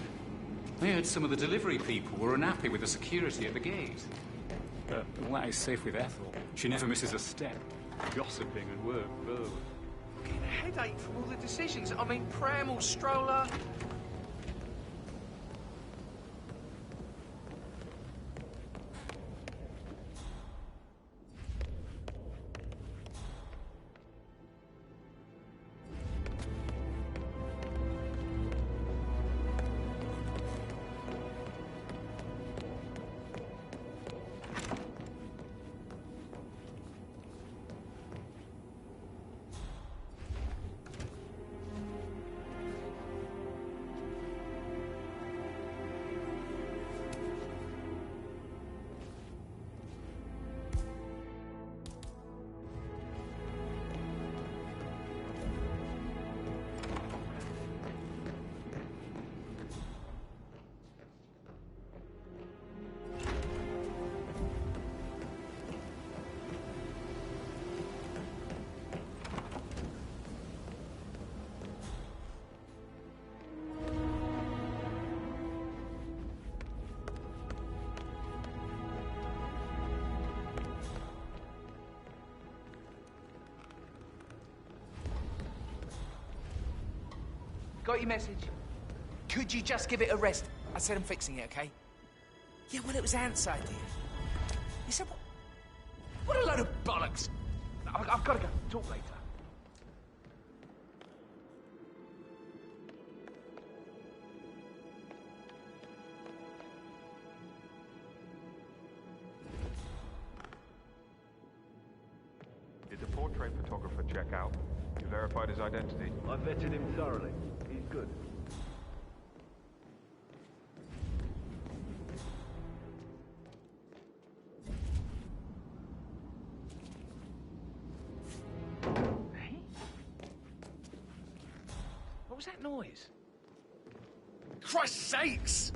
I heard some of the delivery people were unhappy with the security at the gate. But that is safe with Ethel. She never misses a step. Gossiping and work both. I'm getting a headache from all the decisions. I mean, pram or stroller. Got your message? Could you just give it a rest? I said I'm fixing it, okay? Yeah, well, it was Ant's idea. He said, what a load of bollocks! I've got to go. Talk later. Did the portrait photographer check out? You verified his identity? I vetted him thoroughly. He's good. Hey? What was that noise? Christ's sakes!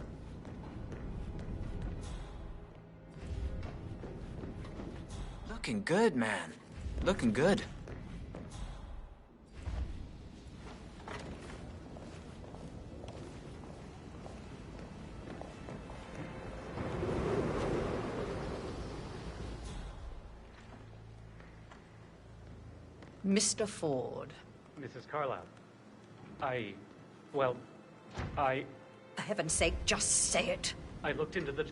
Looking good, man. Looking good. Mr. Ford. Mrs. Carlyle. For heaven's sake, just say it. I looked into the...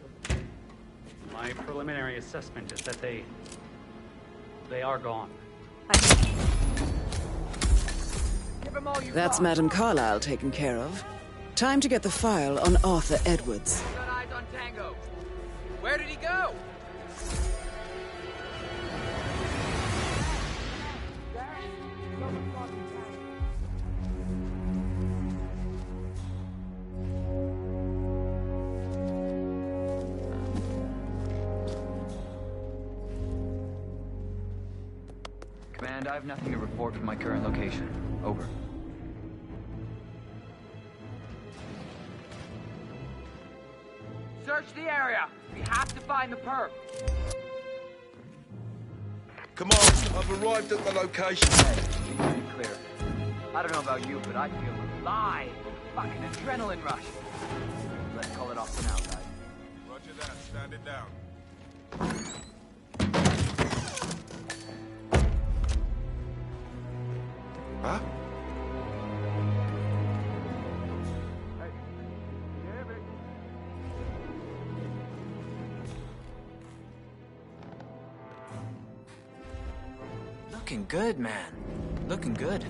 My preliminary assessment is that they are gone. That's Madame Carlyle taken care of. Time to get the file on Arthur Edwards. Got eyes on Tango. Where did he go? Command, I have nothing to report from my current location. Over. the area. We have to find the perp. Come on, I've arrived at the location. Pretty clear. I don't know about you, but I feel alive. Fucking adrenaline rush. Let's call it off for now, guys. Roger that. Stand it down. Huh? Hey, you hear me? Looking good, man. Looking good.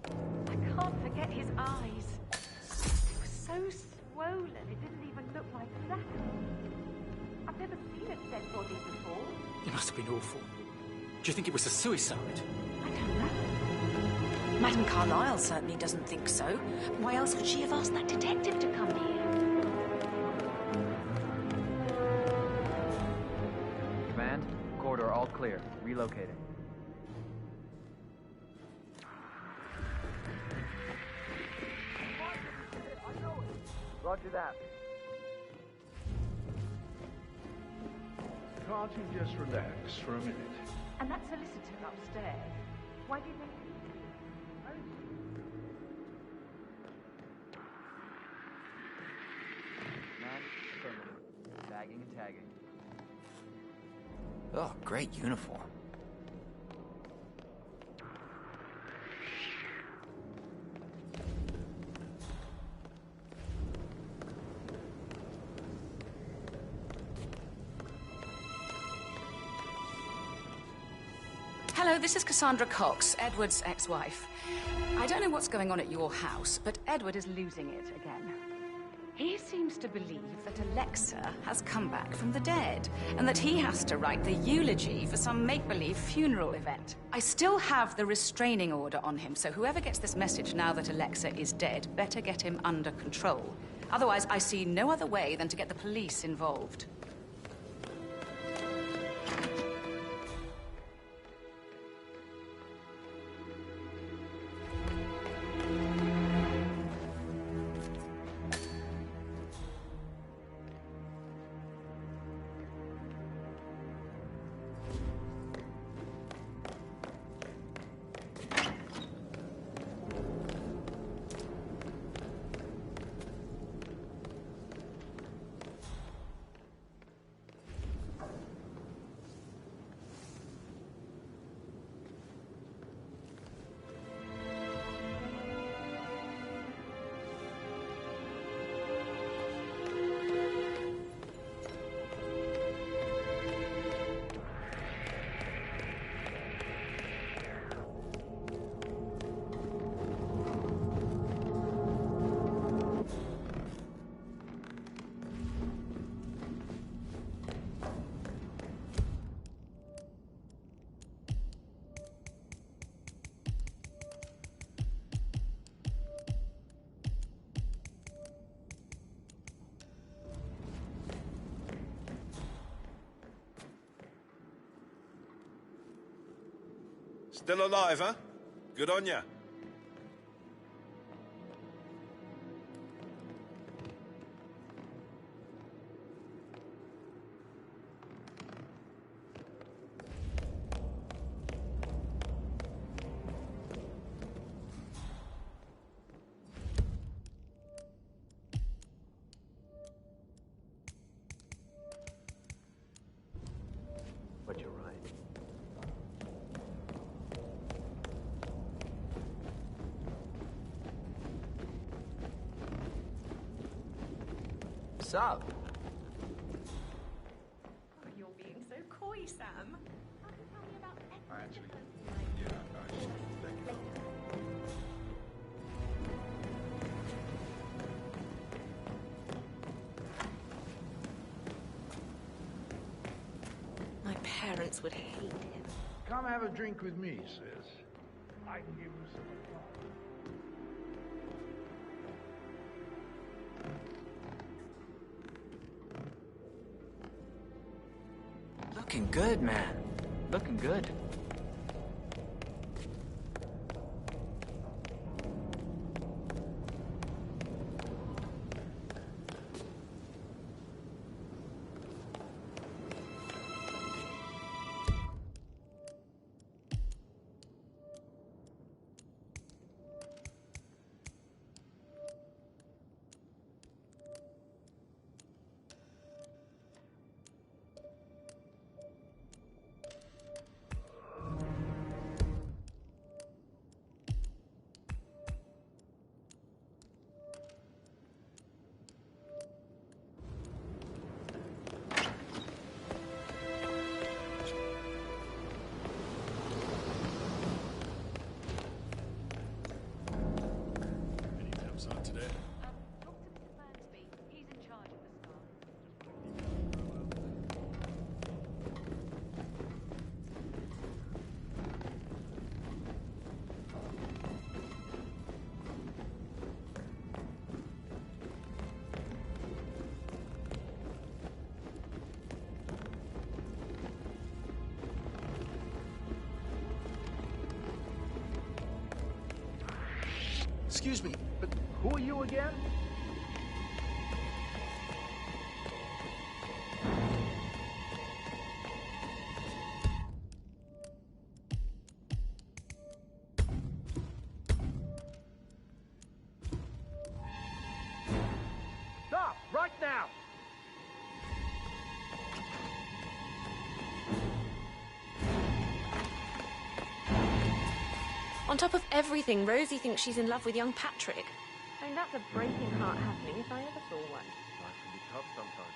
I can't forget his eyes. They were so swollen, it didn't even look like Zachary. I've never seen a dead body before. It must have been awful. Do you think it was a suicide? I don't know. Madame Carlyle certainly doesn't think so. Why else would she have asked that detective to come here? Command, corridor all clear. Relocating. Roger that. Can't you just relax for a minute? And that solicitor upstairs, why do you think... Man, affirmative. Bagging and tagging. Oh, great uniform. Hello, this is Cassandra Cox, Edward's ex-wife. I don't know what's going on at your house, but Edward is losing it again. He seems to believe that Alexa has come back from the dead, and that he has to write the eulogy for some make-believe funeral event. I still have the restraining order on him, so whoever gets this message now that Alexa is dead better get him under control. Otherwise, I see no other way than to get the police involved. Still alive, huh? Good on ya. But you're right. What's up? Oh, you're being so coy, Sam. How can you tell me about Edward? Actually, yeah, I just let you know. My parents would hate him. Come have a drink with me, sis. I can give you some advice. Looking good, man. Looking good. Excuse me, but who are you again? Stop! Right now! On top of everything, Rosie thinks she's in love with young Patrick. I mean, that's a breaking heart happening if I ever saw one. Life can be tough sometimes.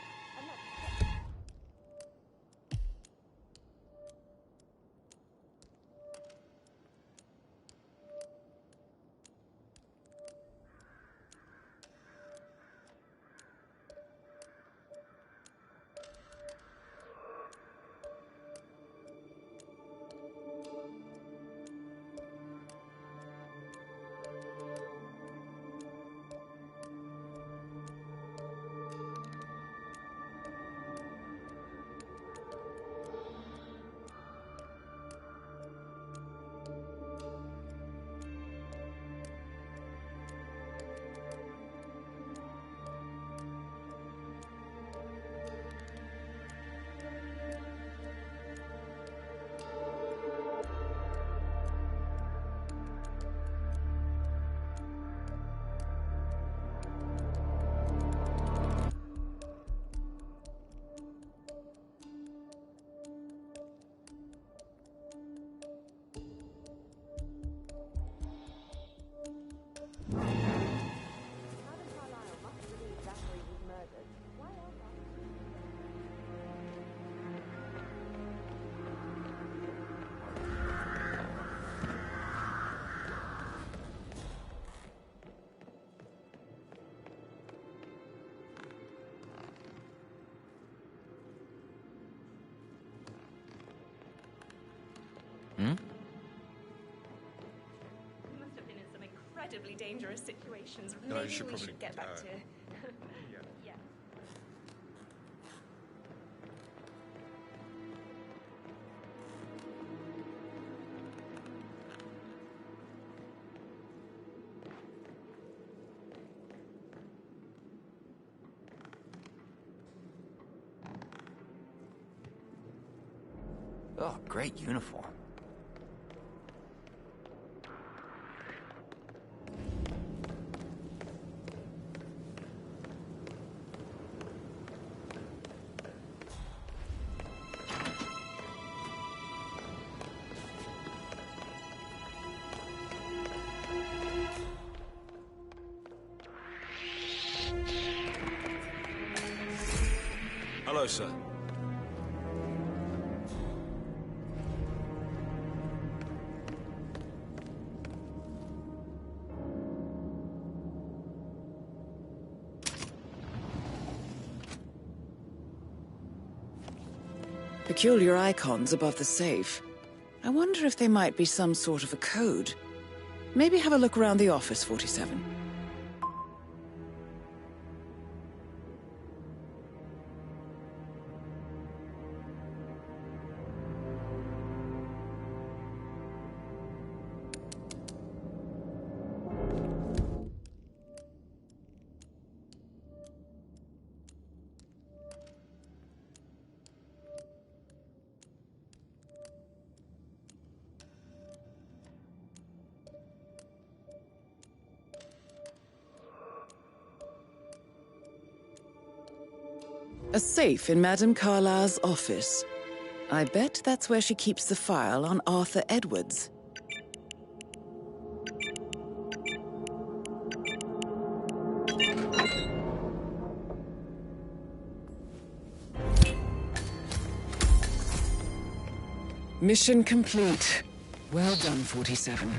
You must have been in some incredibly dangerous situations. No, Maybe you should we probably, should get back to... yeah. Oh, great uniform. Hello, sir. Peculiar icons above the safe. I wonder if they might be some sort of a code. Maybe have a look around the office, 47. A safe in Madame Carlyle's office. I bet that's where she keeps the file on Arthur Edwards. Mission complete. Well done, 47.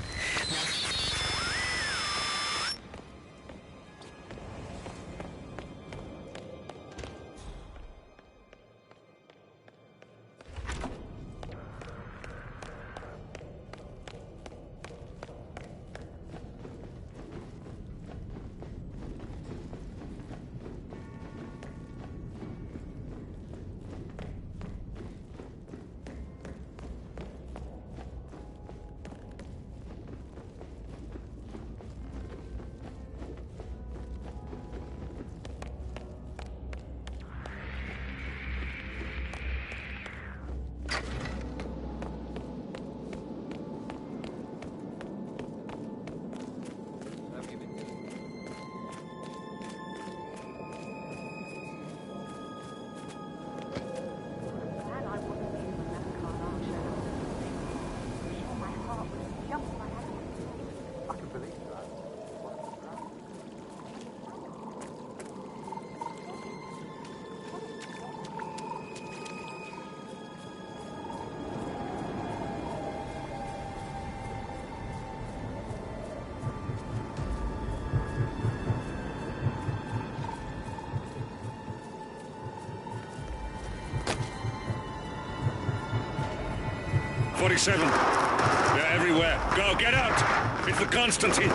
47. They're everywhere. Go, get out! It's the Constantine.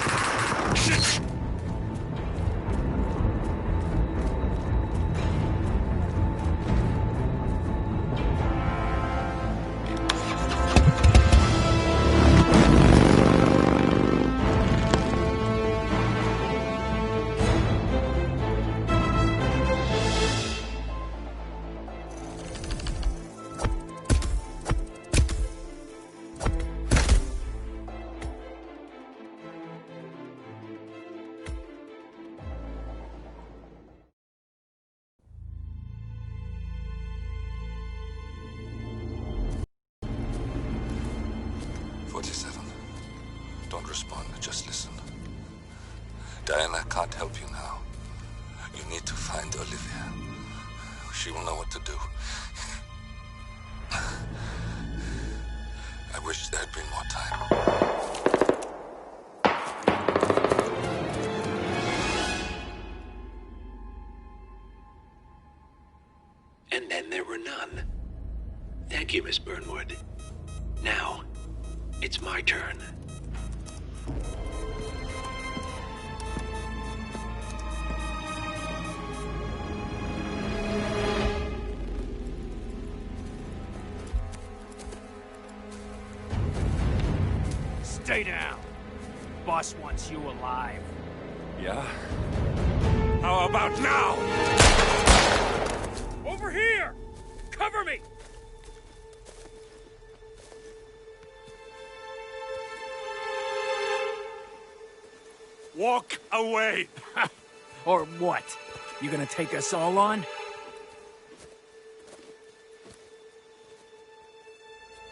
Shit! Don't respond, just listen. Diana can't help you now. You need to find Olivia. She will know what to do. I wish there had been more time. And then there were none. Thank you, Miss Burnwood. Now, it's my turn. Stay down. Boss wants you alive. Yeah? How about now? Over here! Cover me! Walk away! Or what? You gonna take us all on?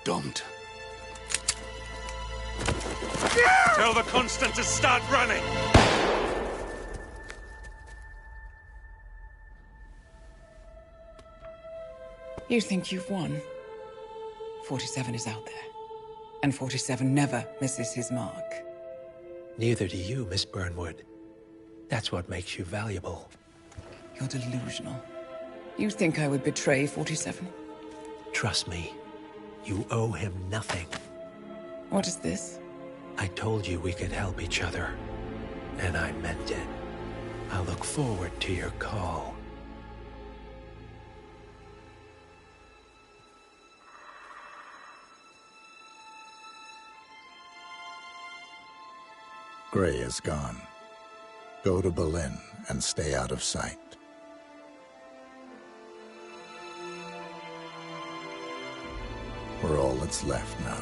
Don't. Tell the Constant to start running! You think you've won? 47 is out there. And 47 never misses his mark. Neither do you, Miss Burnwood. That's what makes you valuable. You're delusional. You think I would betray 47? Trust me, you owe him nothing. What is this? I told you we could help each other, and I meant it. I look forward to your call. Gray is gone. Go to Berlin and stay out of sight. We're all that's left now.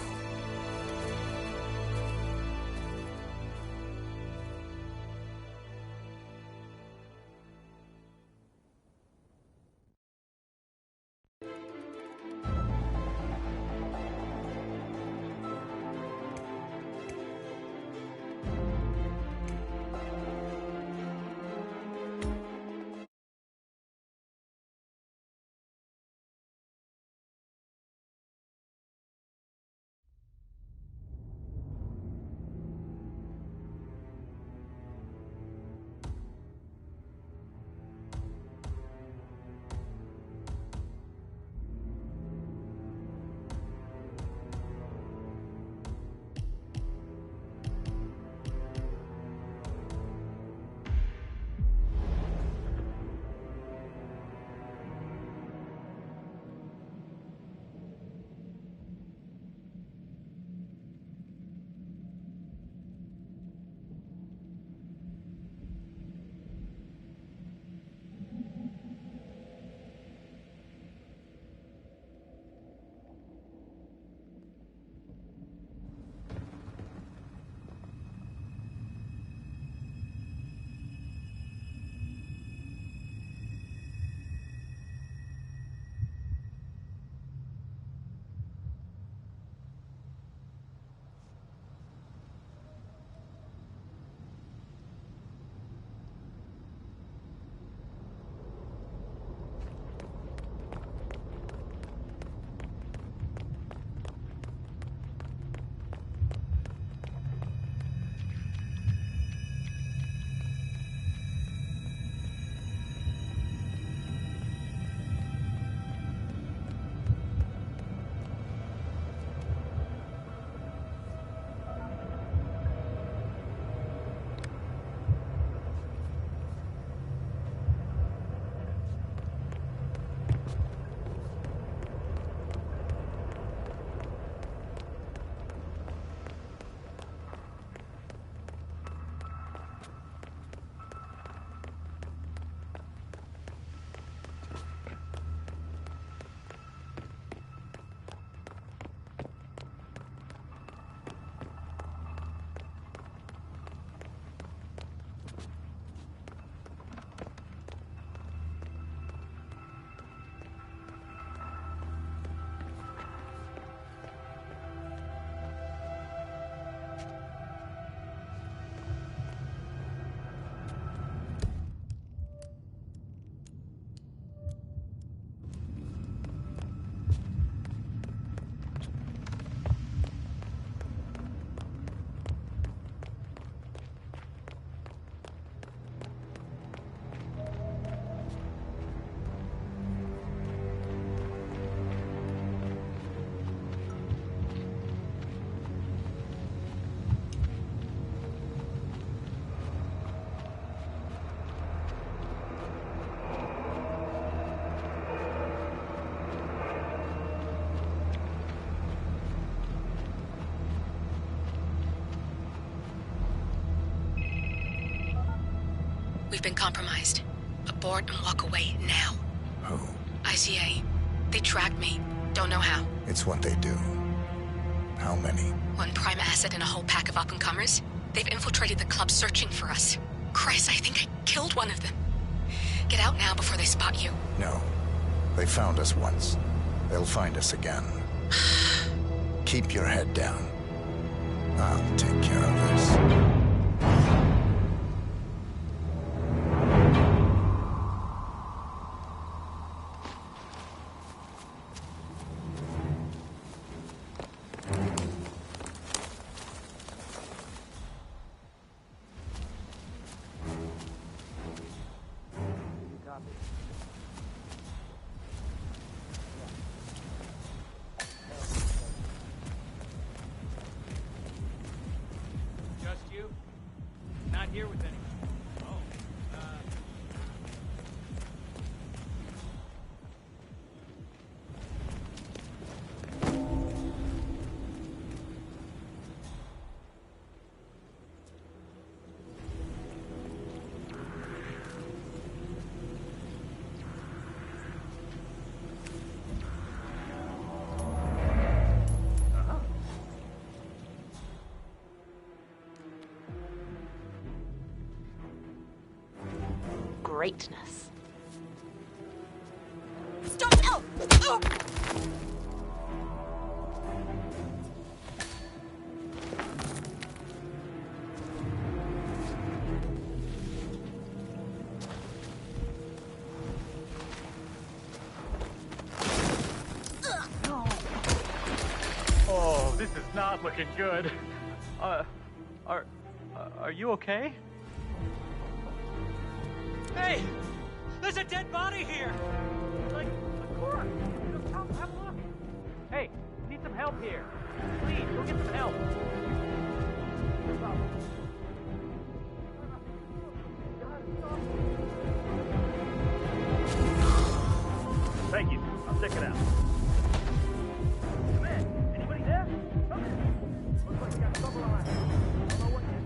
We've been compromised. Abort and walk away now. Who? ICA. They tracked me. Don't know how. It's what they do. How many? One prime asset and a whole pack of up-and-comers. They've infiltrated the club searching for us. Christ, I think I killed one of them. Get out now before they spot you. No. They found us once. They'll find us again. Keep your head down. I'll take care of this. Here with anyone. Greatness. Stop! Oh! Oh! Oh, this is not looking good. Are you okay? Hey! There's a dead body here! Like, of course! Come, have a look! Hey, need some help here. Please, go get some help. Thank you. I'll check it out. Come in. Anybody there? Come in. Looks like you got trouble around. Don't know what yet.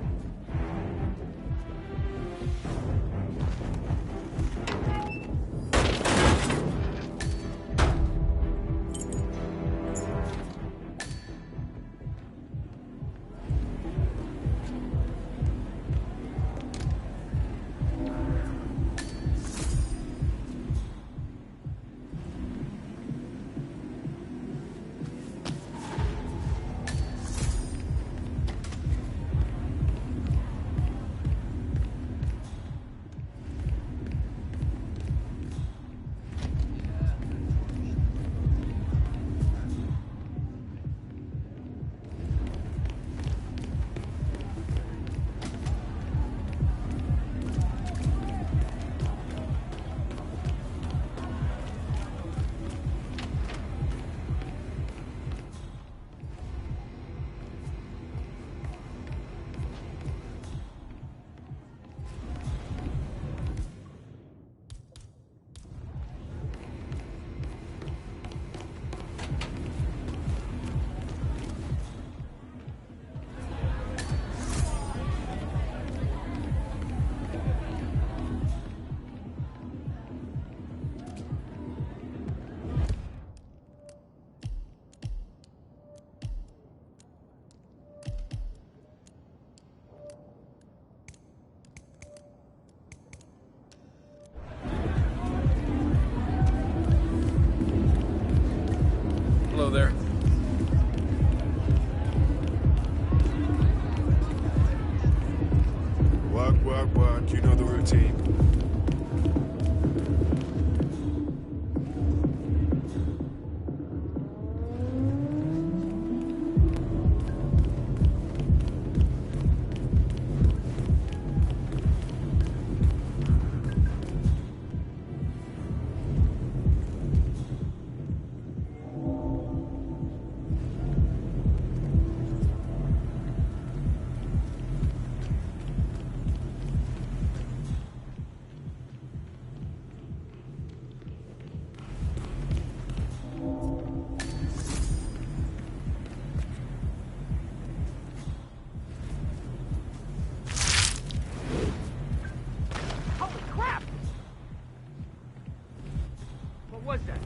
was that?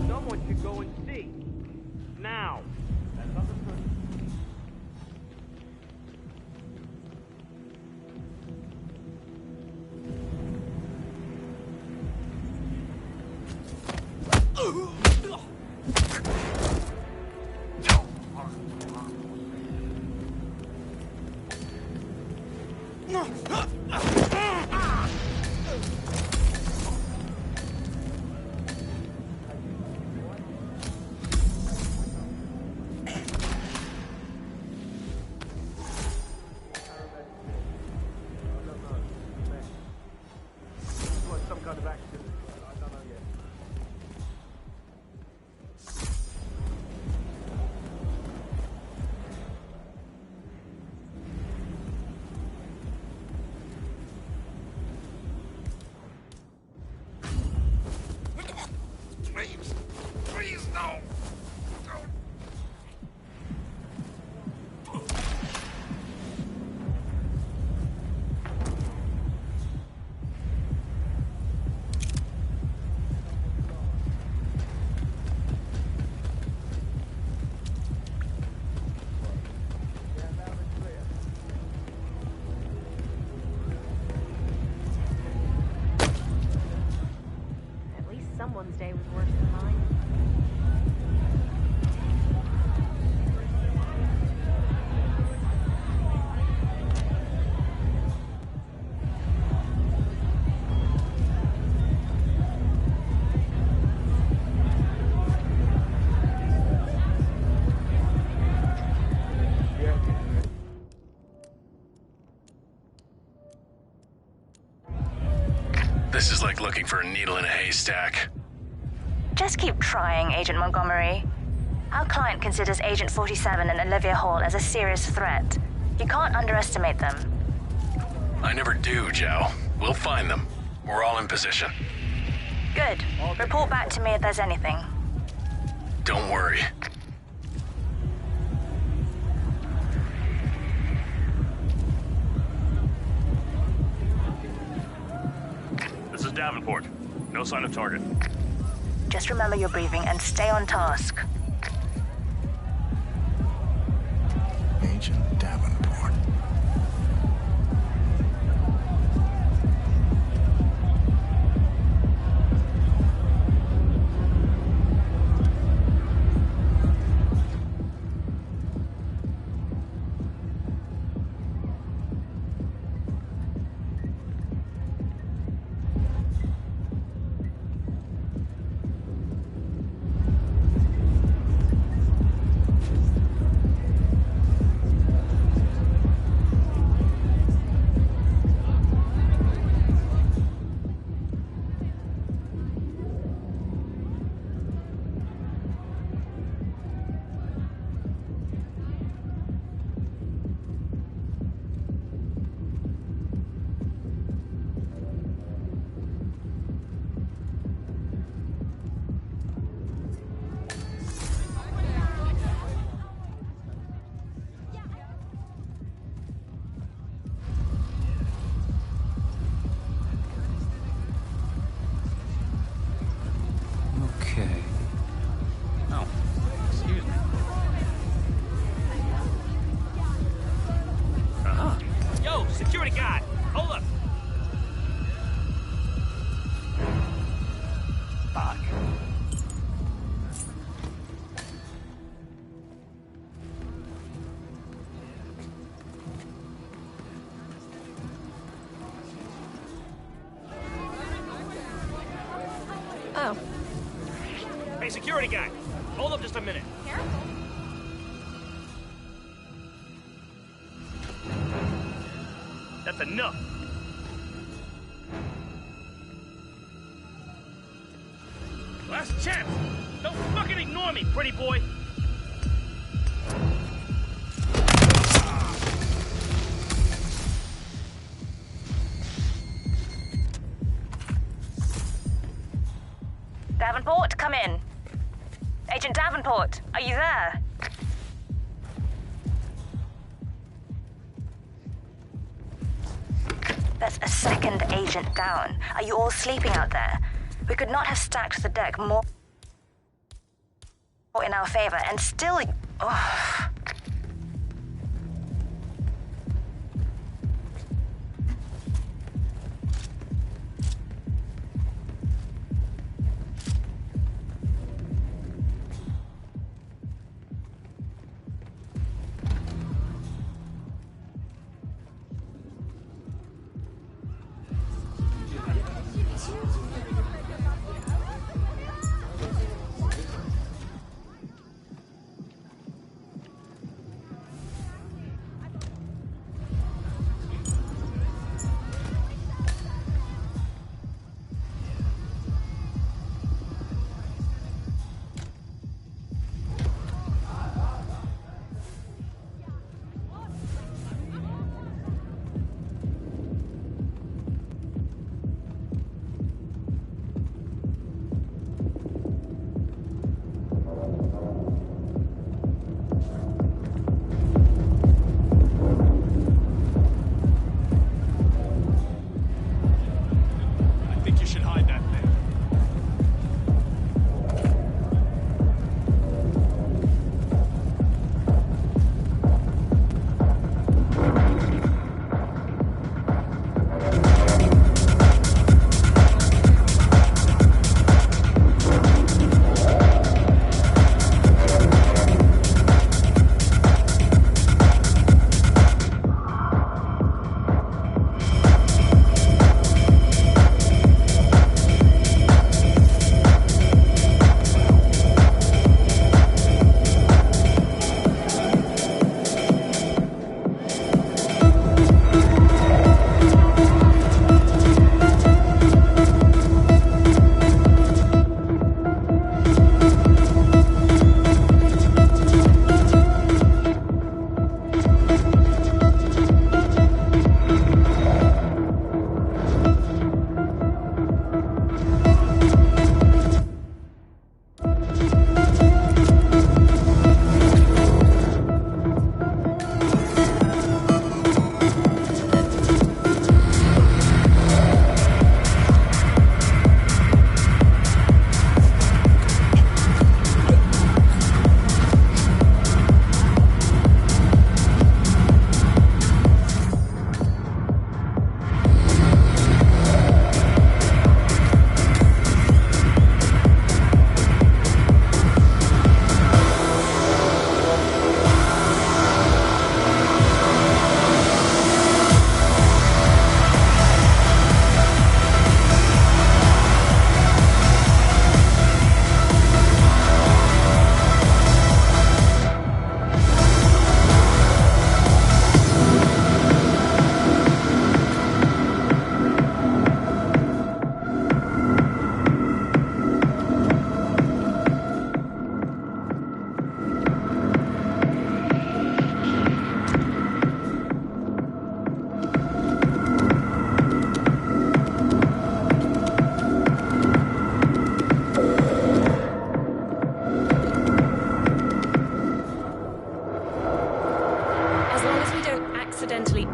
Someone should go and see. Now. Please, no. At least someone's day was worse than mine. This is like looking for a needle in a haystack. Just keep trying, Agent Montgomery. Our client considers Agent 47 and Olivia Hall as a serious threat. You can't underestimate them. I never do, Joe. We'll find them. We're all in position. Good. Report back to me if there's anything. Don't worry. This is Davenport. No sign of target. Just remember your briefing and stay on task. Agent Davenport. Okay. Oh, excuse me. Uh-huh. Yo, security guy! Hold up! Fuck. Oh. Hey, security guy! Hold up just a minute. That's enough! Last chance! Don't fucking ignore me, pretty boy! Davenport, come in. Agent Davenport, are you there? That's a second agent down. Are you all sleeping out there? We could not have stacked the deck more in our favor, and still... Oh.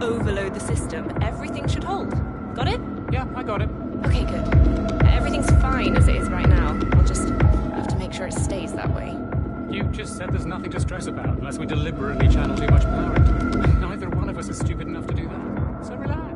overload the system, everything should hold. Got it? Yeah, I got it. Okay, good. Everything's fine as it is right now. I'll just have to make sure it stays that way. You just said there's nothing to stress about unless we deliberately channel too much power into it. And neither one of us is stupid enough to do that. So relax.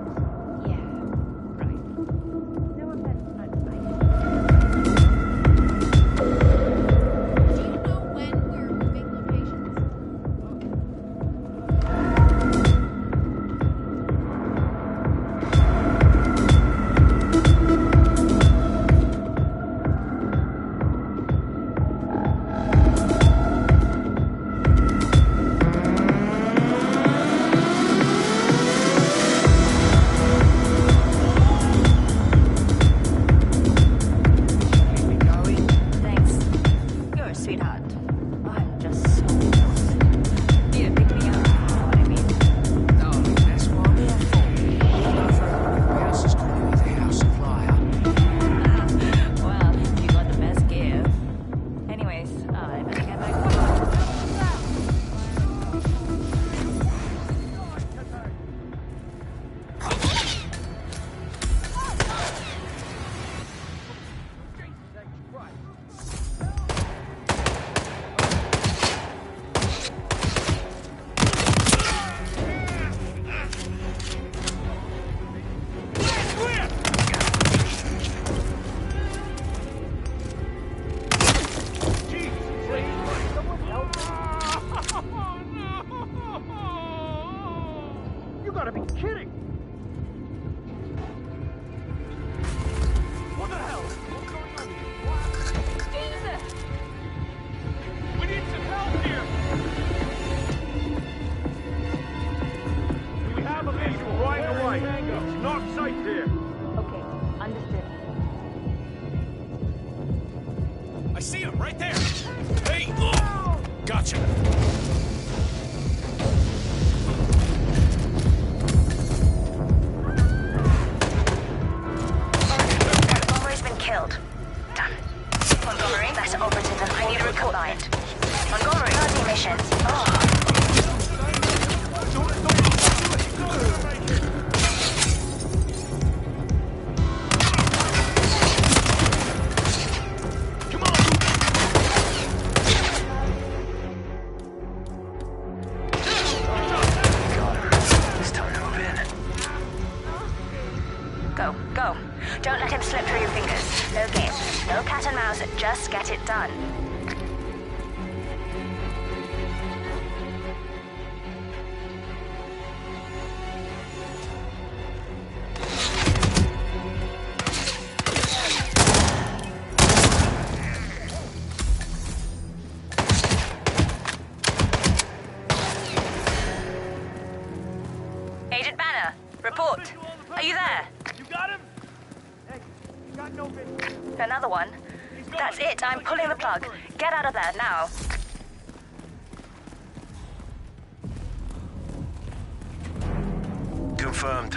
see him right there. Hey! Gotcha. Montgomery's been killed. Damn. Montgomery, that's operative and I need a report line. Montgomery, how's your mission? Go. Don't let him slip through your fingers. No games. No cat and mouse. Just get it done. Agent Banner, report. Are you there? You got him? Hey, you got no video. Another one? That's it. I'm pulling the plug. Get out of there now. Confirmed.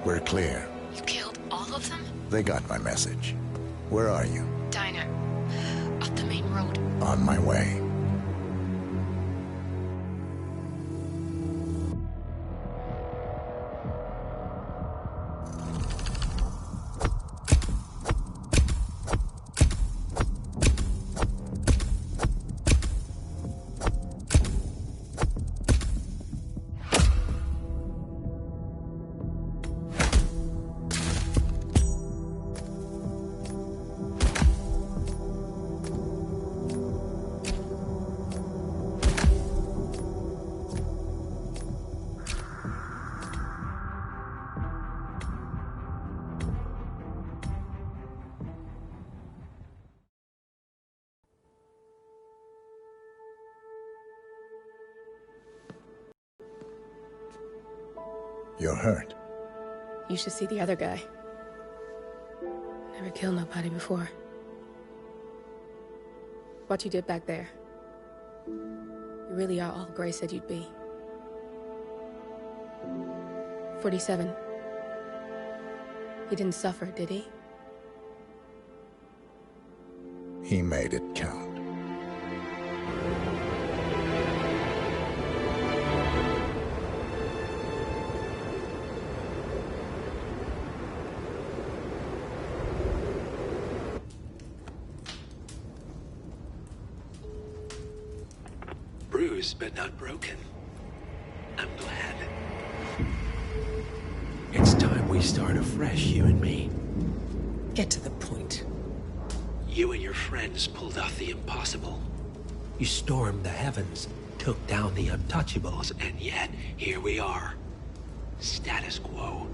We're clear. You killed all of them? They got my message. Where are you? Diner. Up the main road. On my way. You're hurt. You should see the other guy. Never killed nobody before. What you did back there. You really are all Gray said you'd be. 47. He didn't suffer, did he? He made it count. Bruised but not broken. I'm glad. It's time we start afresh, you and me. Get to the point. You and your friends pulled off the impossible. You stormed the heavens, took down the untouchables, and yet here we are. Status quo.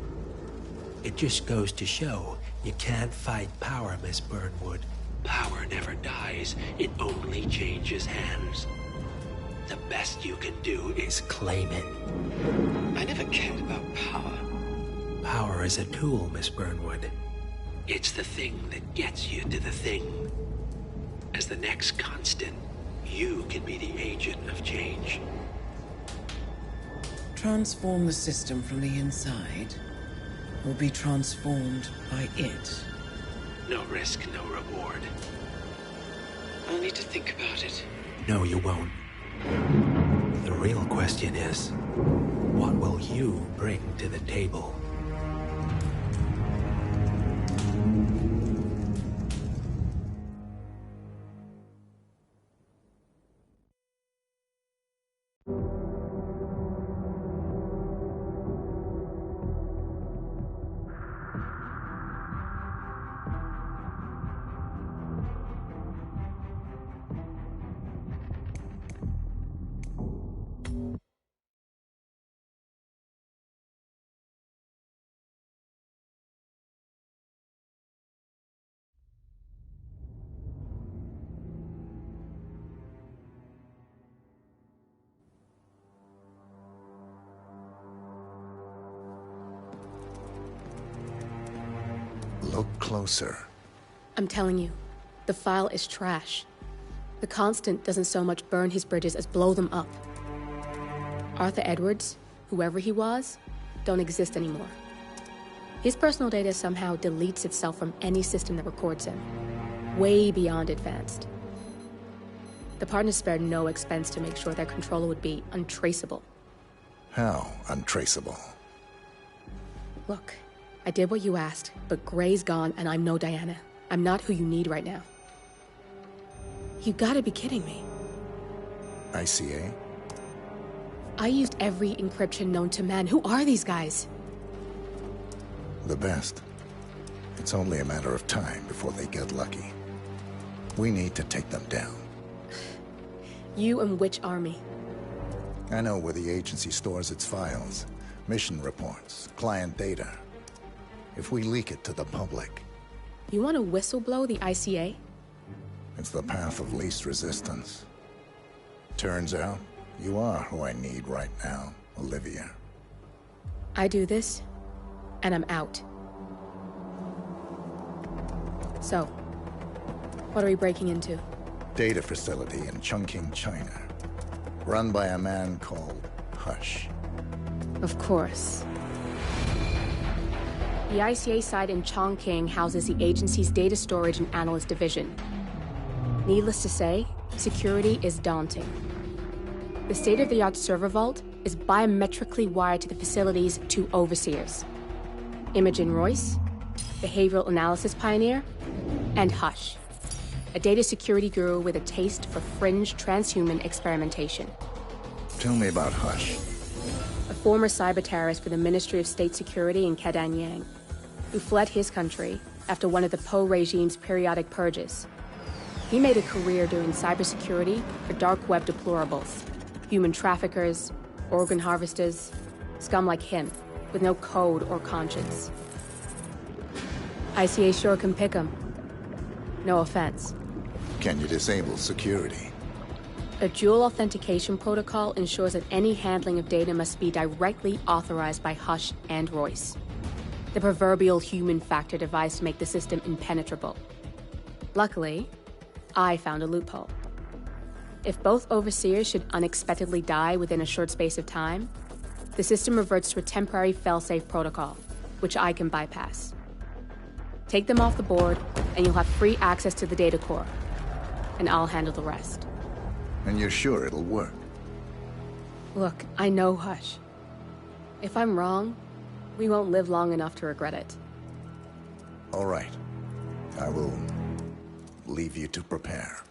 It just goes to show you can't fight power, Miss Burnwood. Power never dies, it only changes hands. The best you can do is claim it. I never cared about power. Power is a tool, Miss Burnwood. It's the thing that gets you to the thing. As the next constant, you can be the agent of change. Transform the system from the inside, or be transformed by it. No risk, no reward. I'll need to think about it. No, you won't. The real question is, what will you bring to the table? Look closer. I'm telling you, the file is trash. The Constant doesn't so much burn his bridges as blow them up. Arthur Edwards, whoever he was, don't exist anymore. His personal data somehow deletes itself from any system that records him. Way beyond advanced. The partners spared no expense to make sure their controller would be untraceable. How untraceable? Look, I did what you asked, but Gray's gone and I'm no Diana. I'm not who you need right now. You gotta be kidding me. ICA? I used every encryption known to man. Who are these guys? The best. It's only a matter of time before they get lucky. We need to take them down. You and which army? I know where the agency stores its files, mission reports, client data. If we leak it to the public... You want to whistleblow the ICA? It's the path of least resistance. Turns out, you are who I need right now, Olivia. I do this, and I'm out. So, what are we breaking into? Data facility in Chongqing, China. Run by a man called Hush. Of course. The ICA site in Chongqing houses the agency's data storage and analyst division. Needless to say, security is daunting. The state-of-the-art server vault is biometrically wired to the facility's two overseers. Imogen Royce, behavioral analysis pioneer, and Hush, a data security guru with a taste for fringe transhuman experimentation. Tell me about Hush. A former cyber terrorist for the Ministry of State Security in Kadanyang, who fled his country after one of the Po regime's periodic purges. He made a career doing cybersecurity for dark web deplorables, human traffickers, organ harvesters, scum like him, with no code or conscience. ICA sure can pick him. No offense. Can you disable security? A dual authentication protocol ensures that any handling of data must be directly authorized by Hush and Royce. The proverbial human factor device to make the system impenetrable. Luckily, I found a loophole. If both overseers should unexpectedly die within a short space of time, the system reverts to a temporary fail-safe protocol, which I can bypass. Take them off the board, and you'll have free access to the data core. And I'll handle the rest. And you're sure it'll work? Look, I know Hush. If I'm wrong, we won't live long enough to regret it. All right. I will leave you to prepare.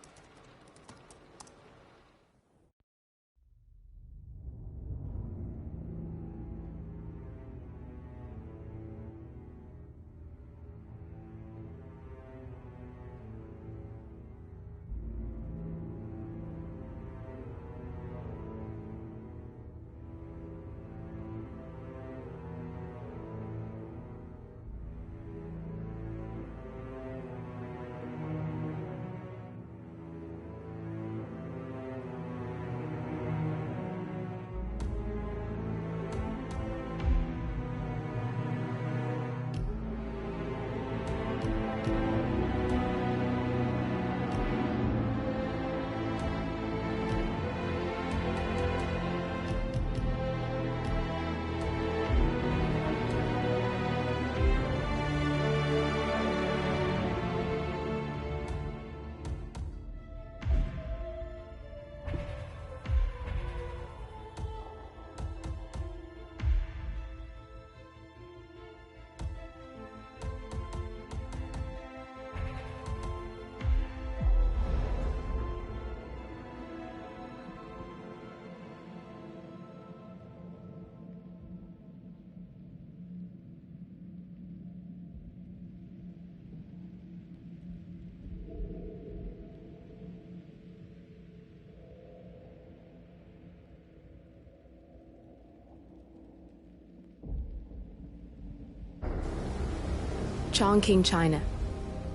Chongqing, China.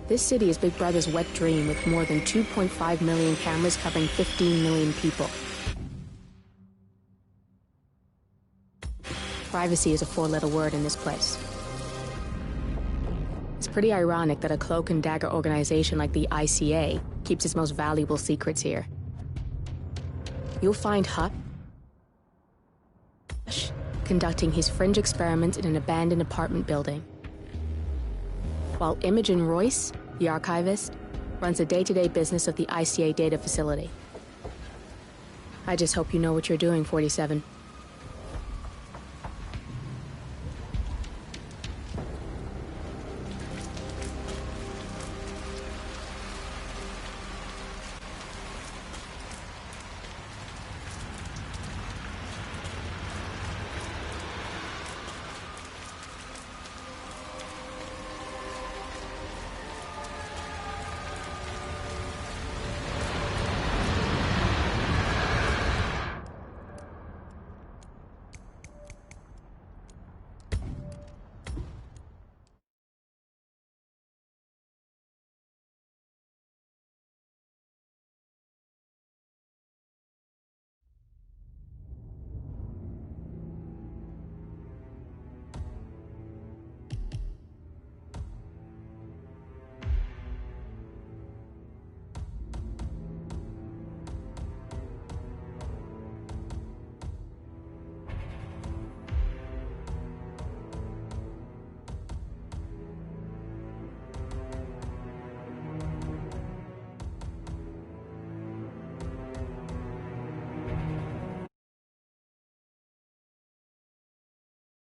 This city is Big Brother's wet dream with more than 2.5 million cameras covering 15 million people. Privacy is a four-letter word in this place. It's pretty ironic that a cloak and dagger organization like the ICA keeps its most valuable secrets here. You'll find Hush conducting his fringe experiments in an abandoned apartment building, while Imogen Royce, the archivist, runs the day-to-day business of the ICA data facility. I just hope you know what you're doing, 47.